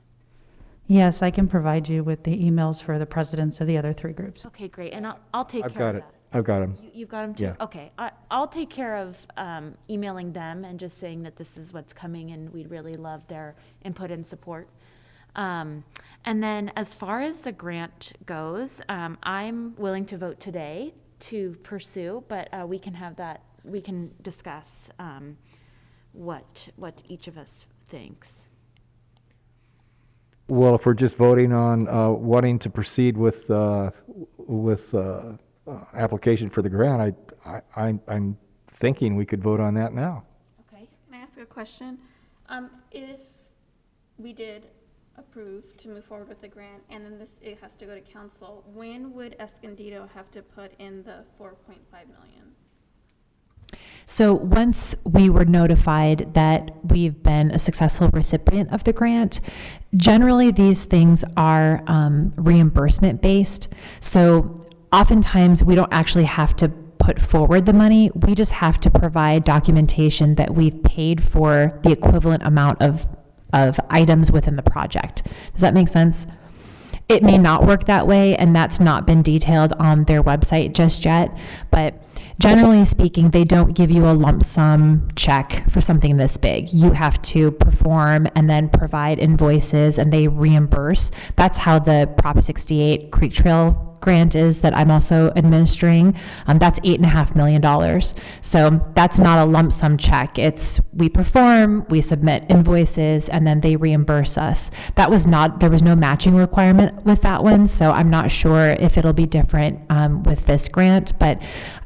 Yes, I can provide you with the emails for the presidents of the other 3 groups. Okay, great. And I'll take I've care got of it. that. I've got them. You've got them too? Yeah. Okay. I'll take care of emailing them and just saying that this is what's coming and we'd really love their input and support. And then as far as the grant goes, I'm willing to vote today to pursue, but we can have that, we can discuss what each of us thinks. Well, if we're just voting on wanting to proceed with application for the grant, I'm thinking we could vote on that now. Okay. Can I ask a question? If we did approve to move forward with the grant and then it has to go to council, when would Escondido have to put in the 4.5 million? So once we were notified that we've been a successful recipient of the grant, generally these things are reimbursement based. So oftentimes we don't actually have to put forward the money. We just have to provide documentation that we've paid for the equivalent amount of items within the project. Does that make sense? It may not work that way, and that's not been detailed on their website just yet, but generally speaking, they don't give you a lump sum check for something this big. You have to perform and then provide invoices, and they reimburse. That's how the Prop 68 Creek Trail grant is that I'm also administering. That's $8.5 million. So that's not a lump sum check. It's we perform, we submit invoices, and then they reimburse us. There was no matching requirement with that one, so I'm not sure if it'll be different with this grant, but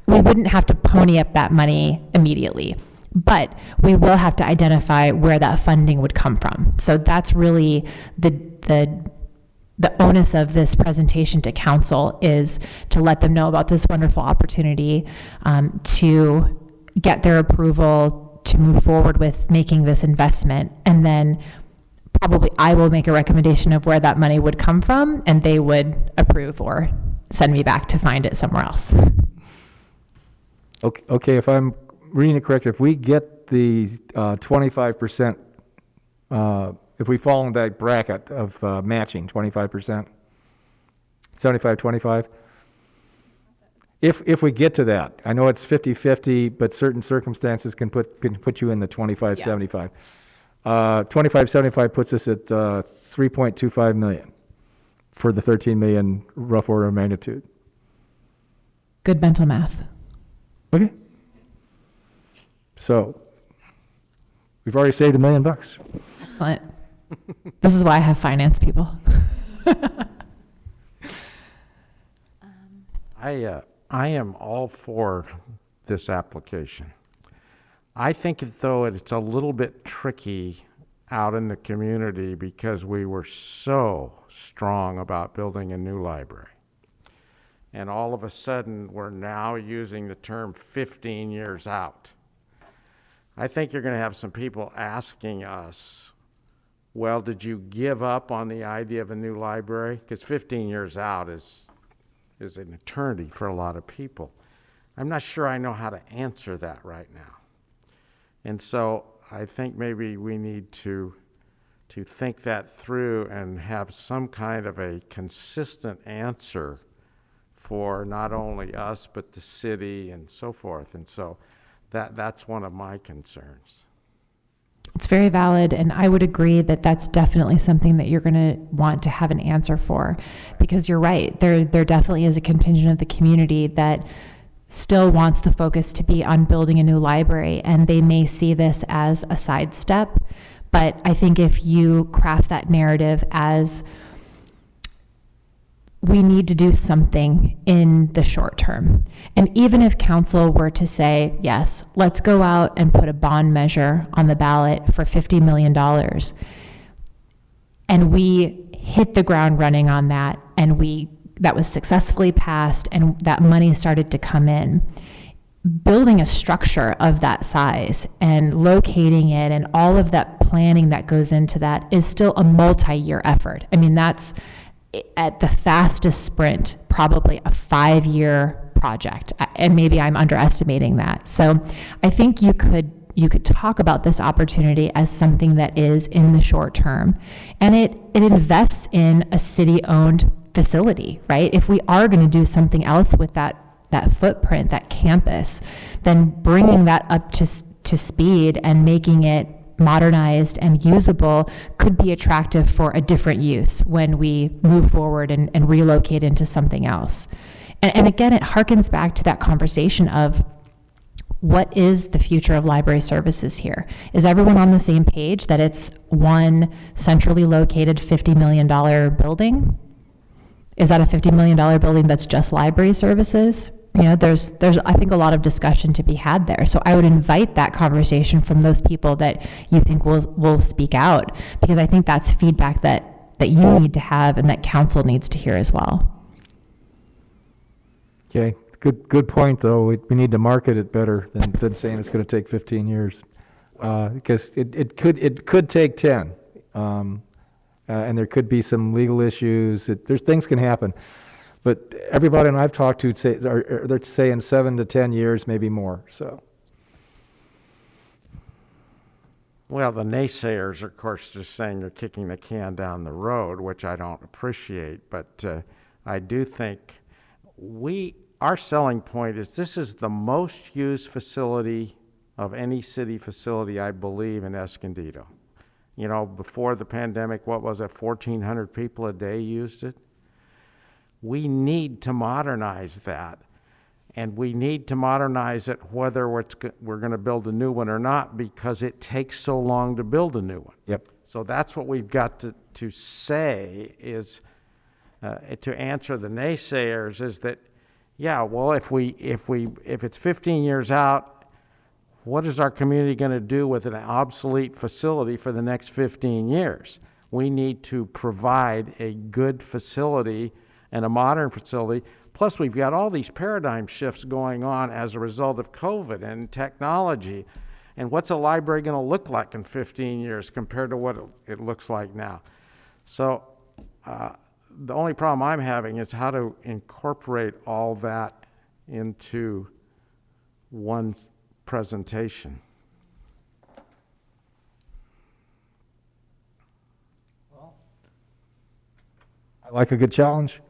we wouldn't have to pony up that money immediately. But we will have to identify where that funding would come from. So that's really the onus of this presentation to council, is to let them know about this wonderful opportunity, to get their approval to move forward with making this investment. And then probably I will make a recommendation of where that money would come from, and they would approve or send me back to find it somewhere else. Okay, if I'm reading it correct, if we get the 25%, if we fall in that bracket of matching 25%, 75-25, if we get to that, I know it's 50-50, but certain circumstances can put you in the 25-75. 25-75 puts us at 3.25 million for the 13 million rough order of magnitude. Good mental math. Okay. So we've already saved $1 million. Excellent. This is why I have finance people. I am all for this application. I think though it's a little bit tricky out in the community because we were so strong about building a new library. And all of a sudden, we're now using the term 15 years out. I think you're going to have some people asking us, well, did you give up on the idea of a new library? Because 15 years out is an eternity for a lot of people. I'm not sure I know how to answer that right now. And so I think maybe we need to think that through and have some kind of a consistent answer for not only us, but the city and so forth. And so that's one of my concerns. It's very valid, and I would agree that that's definitely something that you're going to want to have an answer for, because you're right. There definitely is a contingent of the community that still wants the focus to be on building a new library, and they may see this as a sidestep. But I think if you craft that narrative as we need to do something in the short term. And even if council were to say, yes, let's go out and put a bond measure on the ballot for $50 million, and we hit the ground running on that, and that was successfully passed, and that money started to come in, building a structure of that size and locating it and all of that planning that goes into that is still a multi-year effort. I mean, that's at the fastest sprint, probably a 5-year project. And maybe I'm underestimating that. So I think you could talk about this opportunity as something that is in the short term. And it invests in a city-owned facility, right? If we are going to do something else with that footprint, that campus, then bringing that up to speed and making it modernized and usable could be attractive for a different use when we move forward and relocate into something else. And again, it harkens back to that conversation of what is the future of library services here? Is everyone on the same page that it's one centrally located $50 million building? Is that a $50 million building that's just library services? You know, there's I think a lot of discussion to be had there. So I would invite that conversation from those people that you think will speak out, because I think that's feedback that you need to have and that council needs to hear as well. Okay, good point, though. We need to market it better than saying it's going to take 15 years, because it could take 10, and there could be some legal issues. There's things can happen. But everybody I've talked to they're saying 7 to 10 years, maybe more. So, Well, the naysayers are, of course, just saying you're kicking the can down the road, which I don't appreciate. But I do think our selling point is this is the most used facility of any city facility, I believe, in Escondido. You know, before the pandemic, what was it, 1,400 people a day used it? We need to modernize that, and we need to modernize it whether we're going to build a new one or not, because it takes so long to build a new one. yep. So that's what we've got to say is, to answer the naysayers, is that, yeah, well, if it's 15 years out, what is our community going to do with an obsolete facility for the next 15 years? We need to provide a good facility and a modern facility. Plus, we've got all these paradigm shifts going on as a result of COVID and technology. And what's a library going to look like in 15 years compared to what it looks like now? So the only problem I'm having is how to incorporate all that into one presentation. I like a good challenge.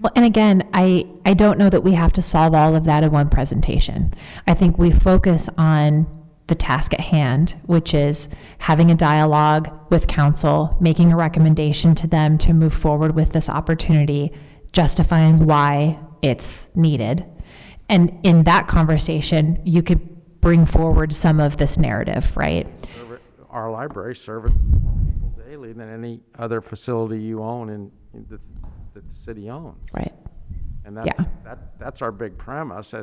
Well, and again, I don't know that we have to solve all of that in one presentation. I think we focus on the task at hand, which is having a dialogue with council, making a recommendation to them to move forward with this opportunity, justifying why it's needed. And in that conversation, you could bring forward some of this narrative, right? Our library serves more people daily than any other facility you own that the city owns. Right. And Yeah. that's our big premise,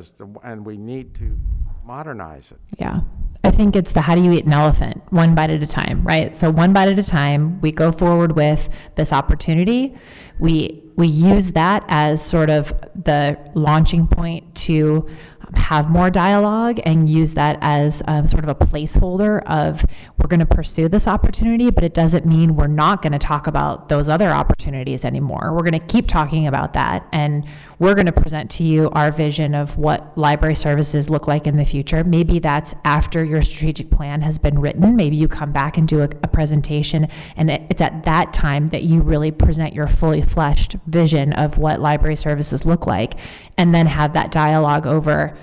and we need to modernize it. Yeah. I think it's the how do you eat an elephant, one bite at a time, right? So one bite at a time, we go forward with this opportunity. We use that as sort of the launching point to have more dialogue and use that as sort of a placeholder of we're going to pursue this opportunity, but it doesn't mean we're not going to talk about those other opportunities anymore. We're going to keep talking about that, and we're going to present to you our vision of what library services look like in the future. Maybe that's after your strategic plan has been written. Maybe you come back and do a presentation, and it's at that time that you really present your fully fleshed vision of what library services look like, and then have that dialogue over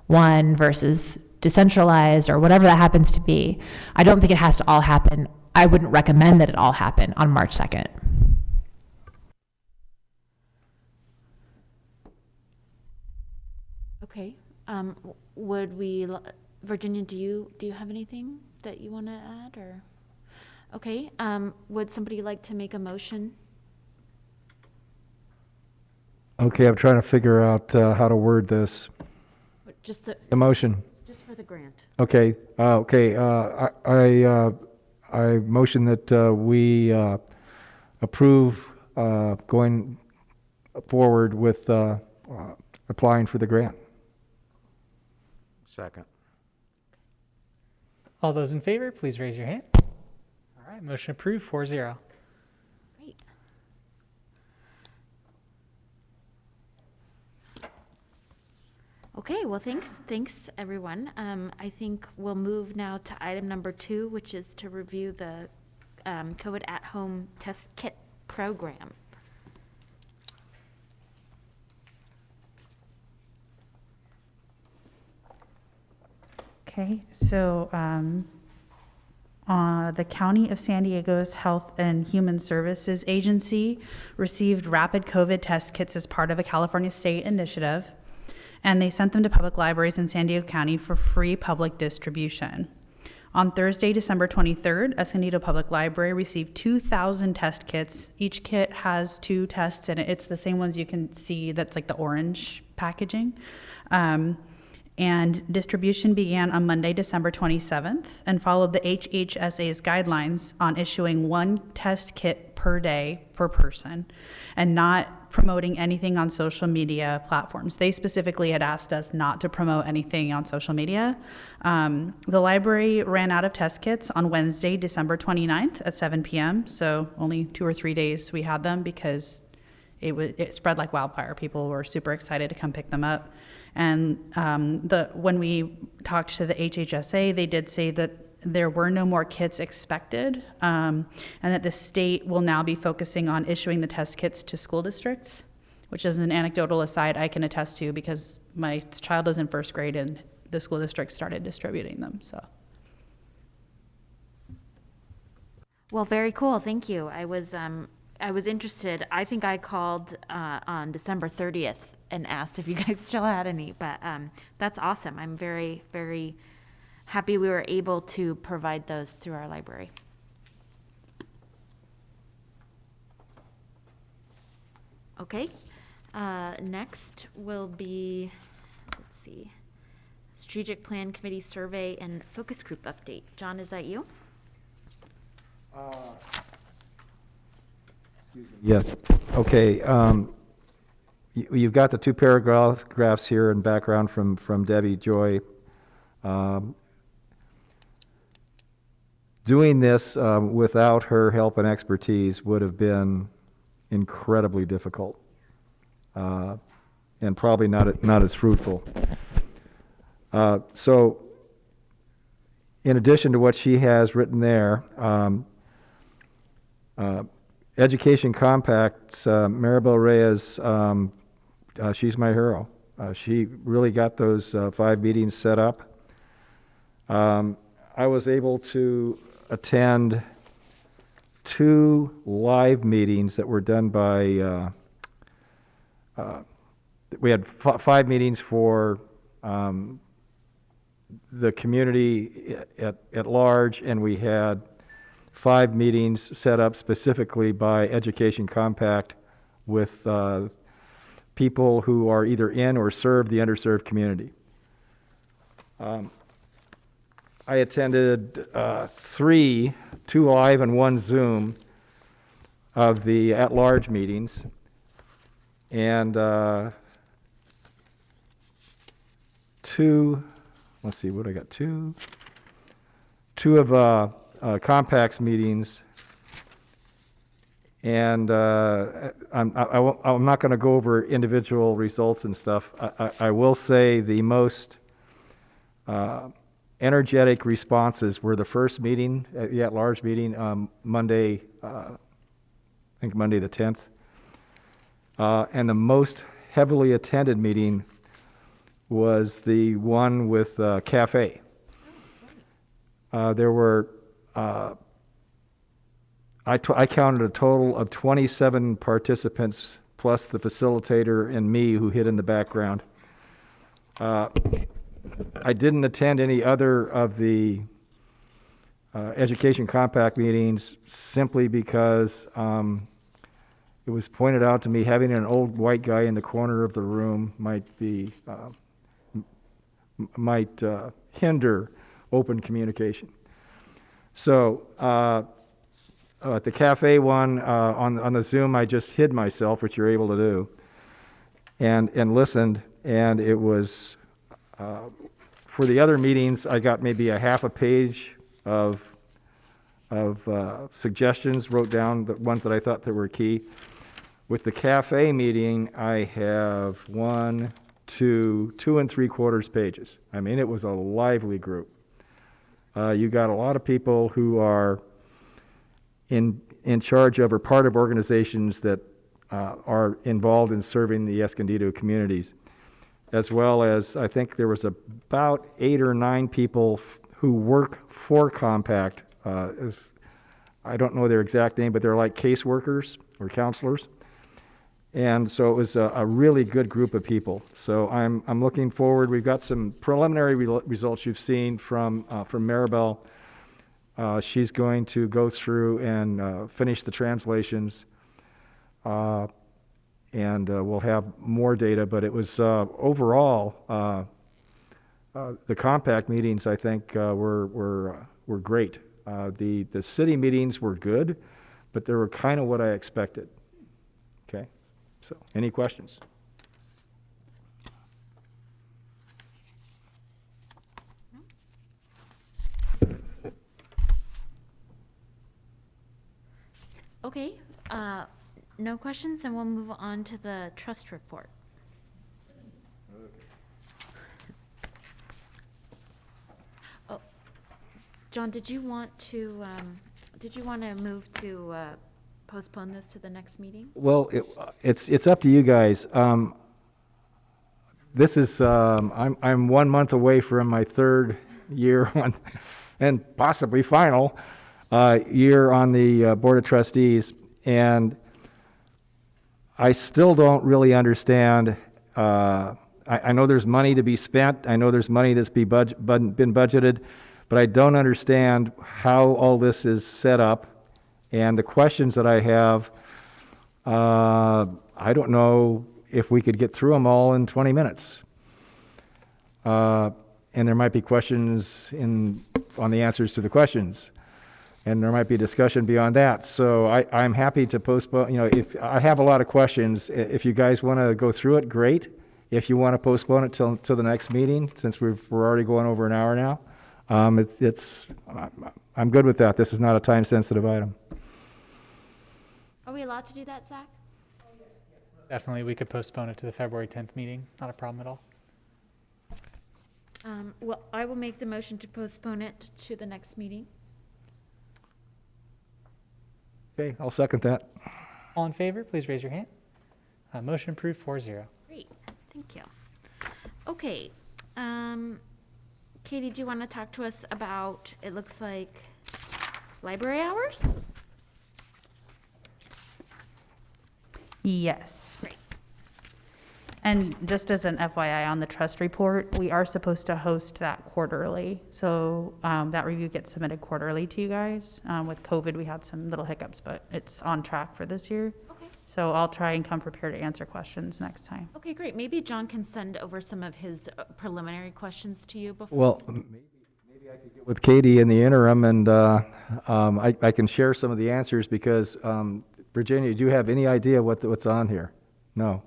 1 versus decentralized or whatever that happens to be. I don't think it has to all happen. I wouldn't recommend that it all happen on March 2nd. Okay. Would we, Virginia, do you have anything that you want to add, or? Okay, would somebody like to make a motion? Okay, I'm trying to figure out how to word this. Just The motion. just for the grant. Okay, I motion that we approve going forward with applying for the grant. Second. All those in favor, please raise your hand. All right, motion approved, 4-0. Great. Okay, well, thanks, everyone. I think we'll move now to item number 2, which is to review the COVID at-home test kit program. Okay, so the County of San Diego's Health and Human Services Agency received rapid COVID test kits as part of a California state initiative, and they sent them to public libraries in San Diego County for free public distribution. On Thursday, December 23rd, Escondido Public Library received 2,000 test kits. Each kit has 2 tests in it. It's the same ones you can see, that's like the orange packaging. And distribution began on Monday, December 27th, and followed the HHSA's guidelines on issuing 1 test kit per day per person, and not promoting anything on social media platforms. They specifically had asked us not to promote anything on social media. The library ran out of test kits on Wednesday, December 29th at 7 p.m., so only 2 or 3 days we had them because it spread like wildfire. People were super excited to come pick them up. And when we talked to the HHSA, they did say that there were no more kits expected, and that the state will now be focusing on issuing the test kits to school districts, which is an anecdotal aside I can attest to because my child is in 1st grade and the school district started distributing them. So. Well, very cool. Thank you. I was interested. I think I called on December 30th and asked if you guys still had any, but that's awesome. I'm very, very happy we were able to provide those through our library. Okay, next will be, let's see, Strategic Plan Committee Survey and Focus Group Update. John, is that you? Yes. Okay. You've got the 2 paragraphs here in background from Debbie Joy. Doing this without her help and expertise would have been incredibly difficult, and probably not as fruitful. So, in addition to what she has written there, Education Compacts, Maribel Reyes, she's my hero. She really got those 5 meetings set up. I was able to attend 2 live meetings that were done by, we had 5 meetings for the community at large, and we had 5 meetings set up specifically by Education Compact with people who are either in or serve the underserved community. I attended 3, 2 live and 1 Zoom of the at-large meetings, and 2, let's see, what I got, 2 of Compact's meetings, and I'm not going to go over individual results and stuff. I will say the most energetic responses were the first meeting, the at-large meeting, Monday, I think Monday the 10th, and the most heavily attended meeting was the one with cafe. There were, I counted a total of 27 participants, plus the facilitator and me who hid in the background. I didn't attend any other of the Education Compact meetings simply because it was pointed out to me having an old white guy in the corner of the room might hinder open communication. So at the cafe one, on the Zoom, I just hid myself, which you're able to do, and listened, and it was, for the other meetings, I got maybe a half a page of suggestions, wrote down the ones that I thought that were key. With the cafe meeting, I have 2 3/4 pages. I mean, it was a lively group. You got a lot of people who are in charge of or part of organizations that are involved in serving the Escondido communities, as well as I think there was about 8 or 9 people who work for Compact. I don't know their exact name, but they're like caseworkers or counselors. And so it was a really good group of people. So I'm looking forward. We've got some preliminary results you've seen from Maribel. She's going to go through and finish the translations, and we'll have more data. But it was overall the Compact meetings, I think, were great. The city meetings were good, but they were kind of what I expected. Okay. So, any questions? Okay, no questions, then we'll move on to the trust report. Oh, John, did you want to move to postpone this to the next meeting? Well, it's up to you guys. This is I'm 1 month away from my 3rd year on, and possibly final year on the Board of Trustees, and I still don't really understand. I know there's money to be spent. I know there's money that's been budgeted, but I don't understand how all this is set up. And the questions that I have, I don't know if we could get through them all in 20 minutes. And there might be questions on the answers to the questions. And there might be discussion beyond that. So I'm happy to postpone, if I have a lot of questions, if you guys want to go through it, great. If you want to postpone it till the next meeting, since we're already going over an hour now, I'm good with that. This is not a time-sensitive item. Are we allowed to do that, Zach? Definitely, we could postpone it to the February 10th meeting. Not a problem at all. Well, I will make the motion to postpone it to the next meeting. Okay, I'll second that. All in favor, please raise your hand. Motion approved 4-0. Great, thank you. Okay, Katie, do you want to talk to us about, it looks like, library hours? Yes. Great. And just as an FYI on the trust report, we are supposed to host that quarterly. So that review gets submitted quarterly to you guys. With COVID, we had some little hiccups, but it's on track for this year. Okay. So I'll try and come prepared to answer questions next time. Okay, great. Maybe John can send over some of his preliminary questions to you before. Well, maybe I could get with Katie in the interim, and I can share some of the answers because, Virginia, do you have any idea what's on here? No.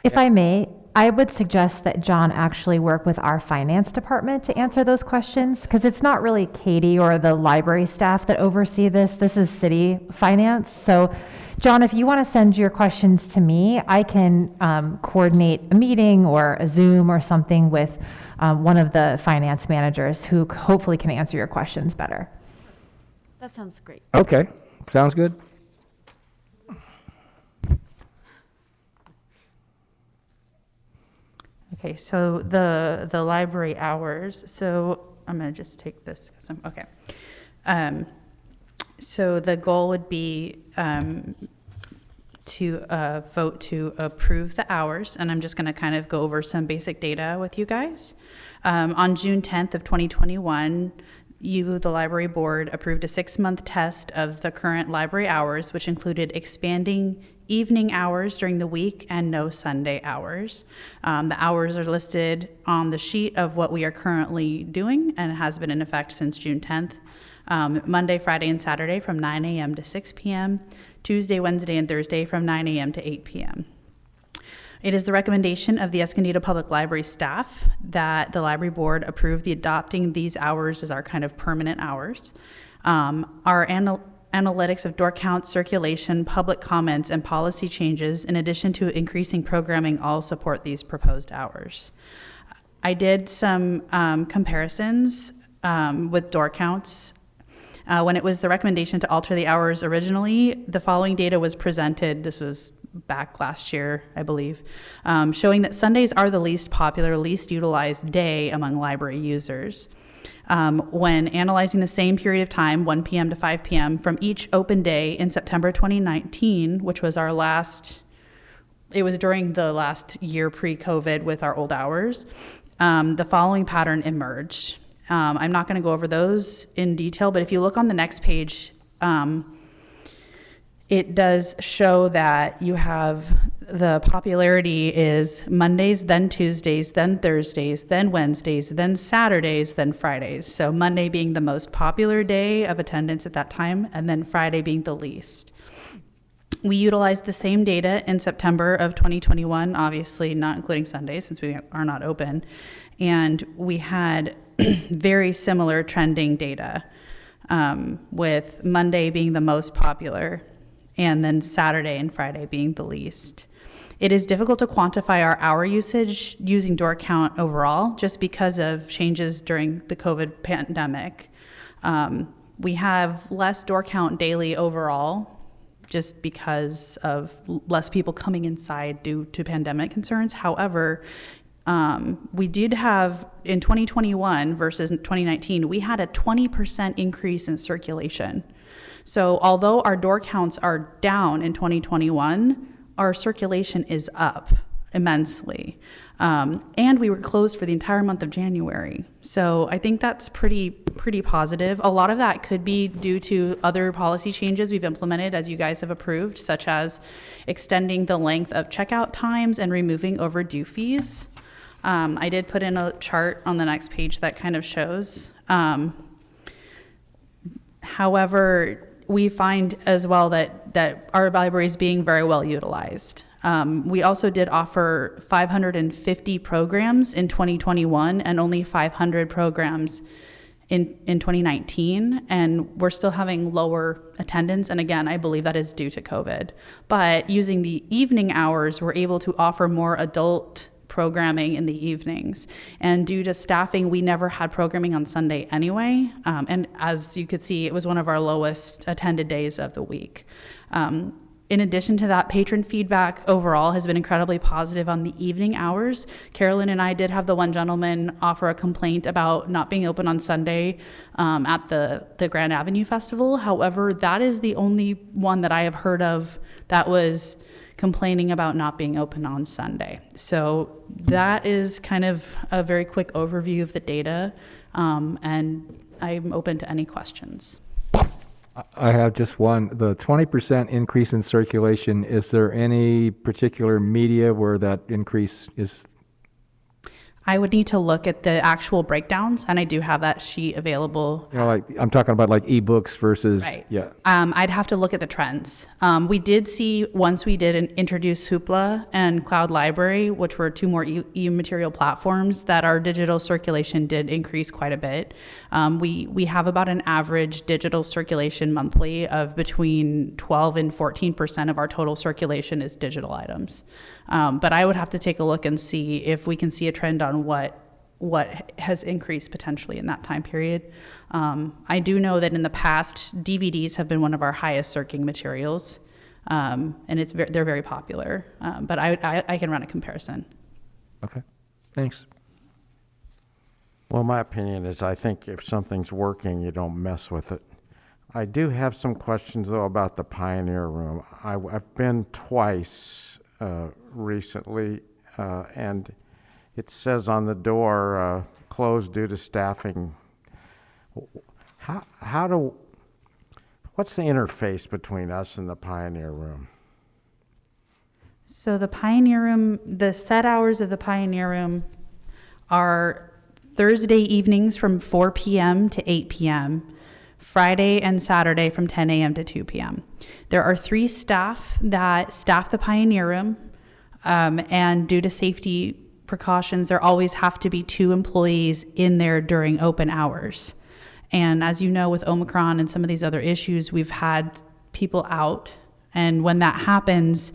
If I may, I would suggest that John actually work with our finance department to answer those questions, because it's not really Katie or the library staff that oversee this. This is city finance. So, John, if you want to send your questions to me, I can coordinate a meeting or a Zoom or something with one of the finance managers who hopefully can answer your questions better. That sounds great. Okay, sounds good. Okay, so the library hours, so I'm gonna just take this, because I'm, okay. So the goal would be to vote to approve the hours, and I'm just gonna kind of go over some basic data with you guys. On June 10th of 2021, you, the library board, approved a 6-month test of the current library hours, which included expanding evening hours during the week and no Sunday hours. The hours are listed on the sheet of what we are currently doing, and it has been in effect since June 10th. Monday, Friday, and Saturday from 9 a.m. to 6 p.m., Tuesday, Wednesday, and Thursday from 9 a.m. to 8 p.m. It is the recommendation of the Escondido Public Library staff that the library board approve the adopting these hours as our kind of permanent hours. Our analytics of door count, circulation, public comments, and policy changes, in addition to increasing programming, all support these proposed hours. I did some comparisons with door counts. When it was the recommendation to alter the hours originally, the following data was presented. This was back last year, I believe, showing that Sundays are the least popular, least utilized day among library users. When analyzing the same period of time, 1 p.m. to 5 p.m., from each open day in September 2019, which was our last, it was during the last year pre-COVID with our old hours, the following pattern emerged. I'm not going to go over those in detail, but if you look on the next page, it does show that you have the popularity is Mondays, then Tuesdays, then Thursdays, then Wednesdays, then Saturdays, then Fridays. So Monday being the most popular day of attendance at that time, and then Friday being the least. We utilized the same data in September of 2021, obviously not including Sundays since we are not open. And we had very similar trending data, with Monday being the most popular and then Saturday and Friday being the least. It is difficult to quantify our hour usage using door count overall, just because of changes during the COVID pandemic. We have less door count daily overall, just because of less people coming inside due to pandemic concerns. However, we did have, in 2021 versus 2019, we had a 20% increase in circulation. So although our door counts are down in 2021, our circulation is up immensely. And we were closed for the entire month of January. So I think that's pretty positive. A lot of that could be due to other policy changes we've implemented, as you guys have approved, such as extending the length of checkout times and removing overdue fees. I did put in a chart on the next page that kind of shows. However, we find as well that our library is being very well utilized. We also did offer 550 programs in 2021 and only 500 programs in 2019, and we're still having lower attendance. And again, I believe that is due to COVID. But using the evening hours, we're able to offer more adult programming in the evenings. And due to staffing, we never had programming on Sunday anyway. And as you could see, it was one of our lowest attended days of the week. In addition to that, patron feedback overall has been incredibly positive on the evening hours. Carolyn and I did have the one gentleman offer a complaint about not being open on Sunday at the Grand Avenue Festival. However, that is the only one that I have heard of that was complaining about not being open on Sunday. So that is kind of a very quick overview of the data, and I'm open to any questions. I have just one. The 20% increase in circulation, is there any particular media where that increase is? I would need to look at the actual breakdowns, and I do have that sheet available. You know, like I'm talking about like ebooks versus, Right. yeah. I'd have to look at the trends. We did see, once we did introduce Hoopla and Cloud Library, which were two more e-material platforms, that our digital circulation did increase quite a bit. We have about an average digital circulation monthly of between 12 and 14% of our total circulation is digital items. But I would have to take a look and see if we can see a trend on what has increased potentially in that time period. I do know that in the past, DVDs have been one of our highest circulating materials, and they're very popular. But I can run a comparison. Okay. Thanks. Well, my opinion is I think if something's working, you don't mess with it. I do have some questions, though, about the Pioneer Room. I've been twice recently, and it says on the door, closed due to staffing. What's the interface between us and the Pioneer Room? So the Pioneer Room, the set hours of the Pioneer Room are Thursday evenings from 4 p.m. to 8 p.m., Friday and Saturday from 10 a.m. to 2 p.m. There are 3 staff that staff the Pioneer Room, and due to safety precautions, there always have to be 2 employees in there during open hours. And as you know, with Omicron and some of these other issues, we've had people out. And when that happens,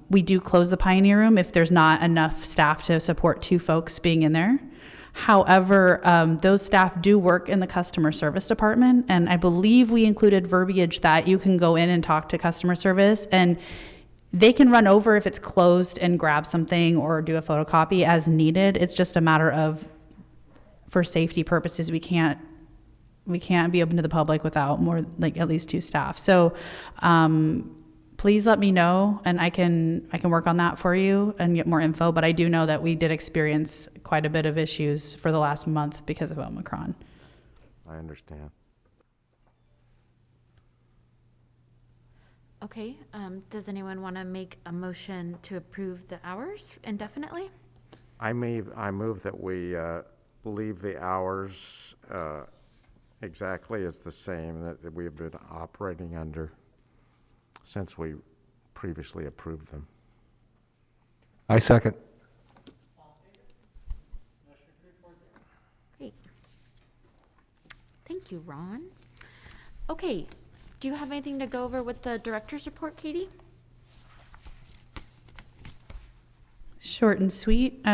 we do close the Pioneer Room if there's not enough staff to support 2 folks being in there. However, those staff do work in the customer service department, and I believe we included verbiage that you can go in and talk to customer service, and they can run over if it's closed and grab something or do a photocopy as needed. It's just a matter of, for safety purposes, we can't be open to the public without more, like at least 2 staff. So please let me know, and I can work on that for you and get more info. But I do know that we did experience quite a bit of issues for the last month because of Omicron. I understand. Okay, does anyone want to make a motion to approve the hours indefinitely? I move that we leave the hours exactly as the same that we have been operating under since we previously approved them. I second. Great. Thank you, Ron. Okay, do you have anything to go over with the director's report, Katie? Short and sweet.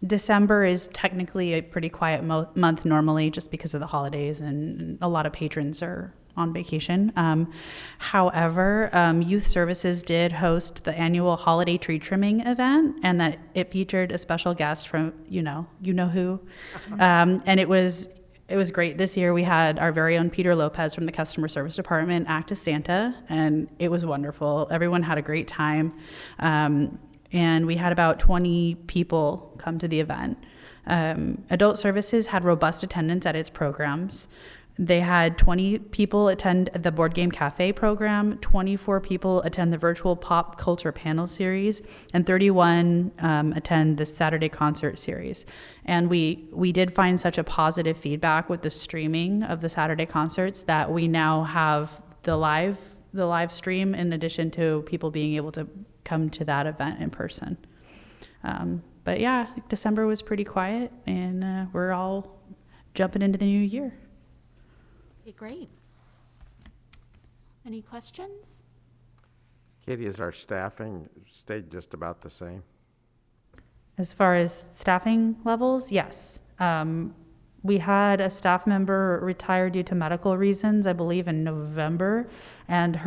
December is technically a pretty quiet month normally, just because of the holidays and a lot of patrons are on vacation. However, Youth Services did host the annual holiday tree trimming event, and that it featured a special guest from you know who, and it was great. This year we had our very own Peter Lopez from the customer service department act as Santa, and it was wonderful. Everyone had a great time. And we had about 20 people come to the event. Adult Services had robust attendance at its programs. They had 20 people attend the Board Game Cafe program, 24 people attend the virtual pop culture panel series, and 31 attend the Saturday concert series. And we did find such a positive feedback with the streaming of the Saturday concerts that we now have the live stream in addition to people being able to come to that event in person. But yeah, December was pretty quiet, and we're all jumping into the new year. Okay, great. Any questions? Katie, is our staffing stayed just about the same? As far as staffing levels, yes. We had a staff member retire due to medical reasons, I believe in November, and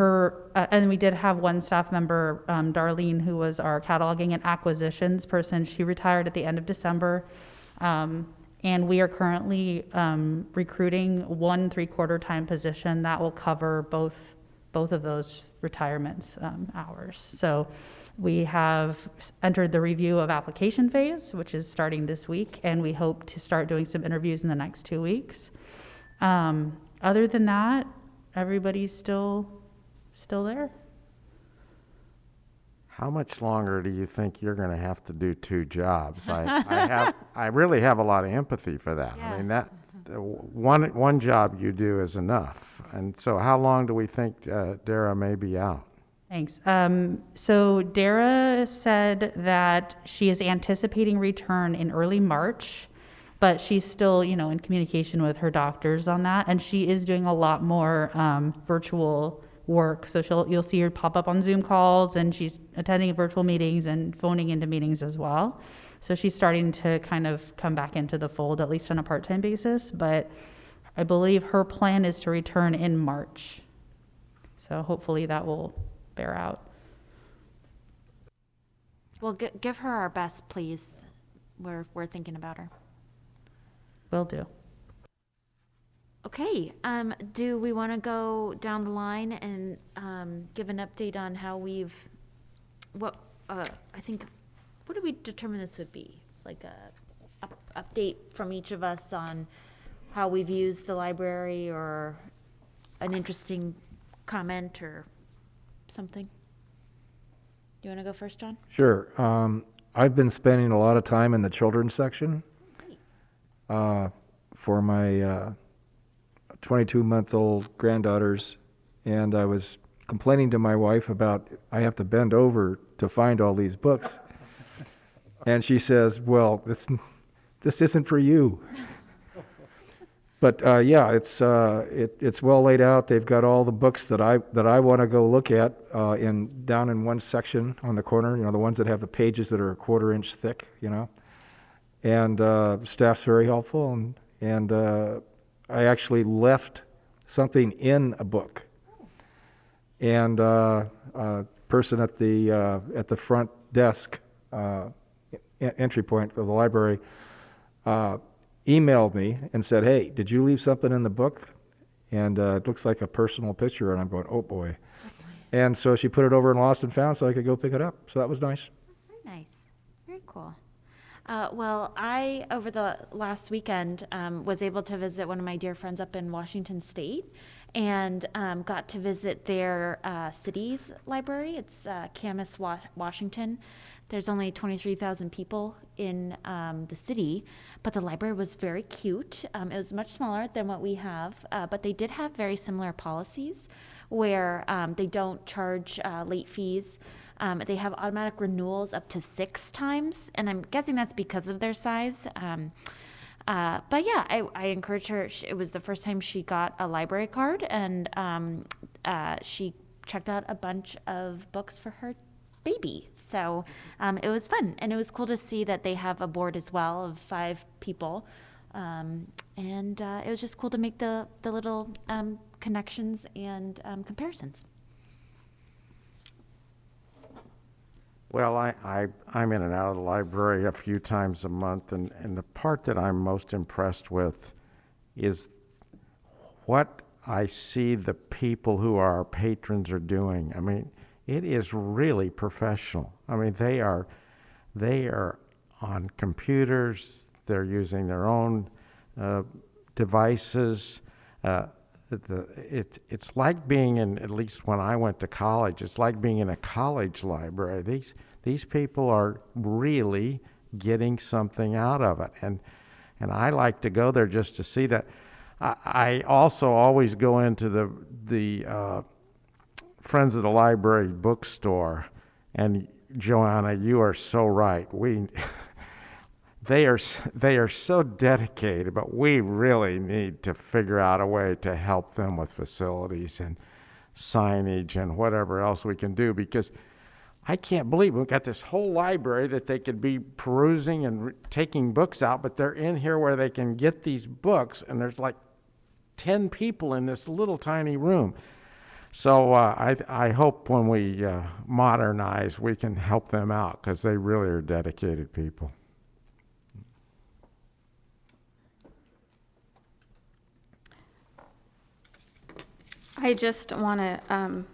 and we did have one staff member, Darlene, who was our cataloging and acquisitions person. She retired at the end of December, and we are currently recruiting 1 3/4 time position that will cover both of those retirements hours. So we have entered the review of application phase, which is starting this week, and we hope to start doing some interviews in the next 2 weeks. Other than that, everybody's still there. How much longer do you think you're going to have to do 2 jobs? I really have a lot of empathy for that. I mean, that one job you do is enough. And so how long do we think Dara may be out? Thanks. So Dara said that she is anticipating return in early March, but she's still, in communication with her doctors on that. And she is doing a lot more virtual work. So you'll see her pop up on Zoom calls, and she's attending virtual meetings and phoning into meetings as well. So she's starting to kind of come back into the fold, at least on a part-time basis. But I believe her plan is to return in March. So hopefully that will bear out. Well, give her our best, please. we're thinking about her. Will do. Okay, do we want to go down the line and give an update on how what did we determine this would be? Like a update from each of us on how we've used the library, or an interesting comment or something? You want to go first, John? Sure. I've been spending a lot of time in the children's section for my 22-month-old granddaughters, and I was complaining to my wife about I have to bend over to find all these books. And she says, well, this isn't for you. But yeah, it's well laid out. They've got all the books that I want to go look at down in one section on the corner. The ones that have the pages that are a 1/4 inch thick. And staff's very helpful. And I actually left something in a book. And a person at the front desk entry point of the library emailed me and said, hey, did you leave something in the book? And it looks like a personal picture, and I'm going, oh boy. And so she put it over in Lost and Found so I could go pick it up. So that was nice. Very nice. Very cool. Well, I, over the last weekend, was able to visit one of my dear friends up in Washington State, and got to visit their city's library. It's Camas, Washington. There's only 23,000 people in the city, but the library was very cute. It was much smaller than what we have, but they did have very similar policies where they don't charge late fees. They have automatic renewals up to 6 times, and I'm guessing that's because of their size. But yeah, I encouraged her. It was the first time she got a library card, and she checked out a bunch of books for her baby. So it was fun, and it was cool to see that they have a board as well of 5 people. And it was just cool to make the little connections and comparisons. Well, I'm in and out of the library a few times a month, and the part that I'm most impressed with is what I see the people who are our patrons are doing. I mean, it is really professional. I mean, they are on computers, they're using their own devices. It's like being in, at least when I went to college, it's like being in a college library. These people are really getting something out of it, and I like to go there just to see that. I also always go into the Friends of the Library bookstore, and Joanna, you are so right. They are so dedicated, but we really need to figure out a way to help them with facilities and signage and whatever else we can do, because I can't believe we've got this whole library that they could be perusing and taking books out, but they're in here where they can get these books, and there's like 10 people in this little tiny room. So I hope when we modernize, we can help them out, because they really are dedicated people. I just want to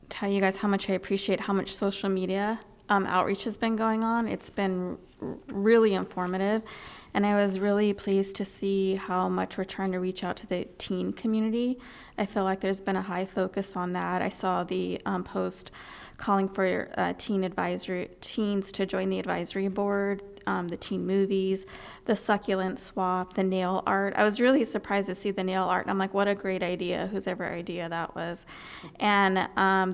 tell you guys how much I appreciate how much social media outreach has been going on. It's been really informative, and I was really pleased to see how much we're trying to reach out to the teen community. I feel like there's been a high focus on that. I saw the post calling for teens to join the advisory board, the teen movies, the succulent swap, the nail art. I was really surprised to see the nail art. I'm like, what a great idea, whosever idea that was. And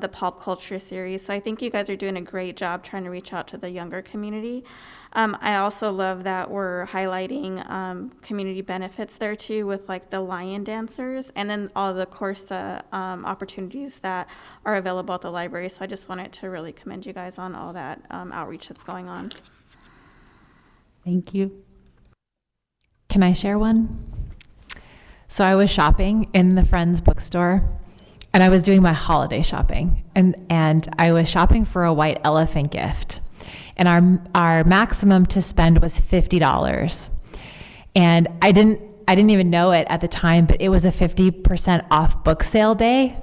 the pulp culture series. So I think you guys are doing a great job trying to reach out to the younger community. I also love that we're highlighting community benefits there too, with like the lion dancers, and then all the course opportunities that are available at the library. So I just wanted to really commend you guys on all that outreach that's going on. Thank you. Can I share one? So I was shopping in the Friends bookstore, and I was doing my holiday shopping, and I was shopping for a white elephant gift. and our maximum to spend was $50. And I didn't even know it at the time, but it was a 50% off book sale day.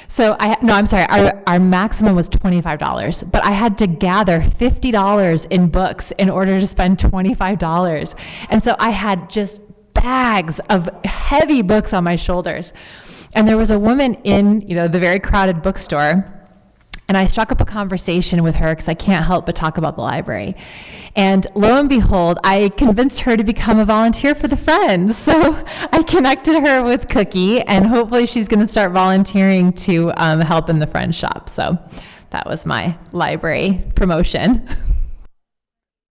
So our maximum was $25, but I had to gather $50 in books in order to spend $25. And so I had just bags of heavy books on my shoulders. And there was a woman in, the very crowded bookstore, and I struck up a conversation with her because I can't help but talk about the library. And lo and behold, I convinced her to become a volunteer for the Friends. So I connected her with Cookie, and hopefully she's going to start volunteering to help in the Friends shop. So that was my library promotion.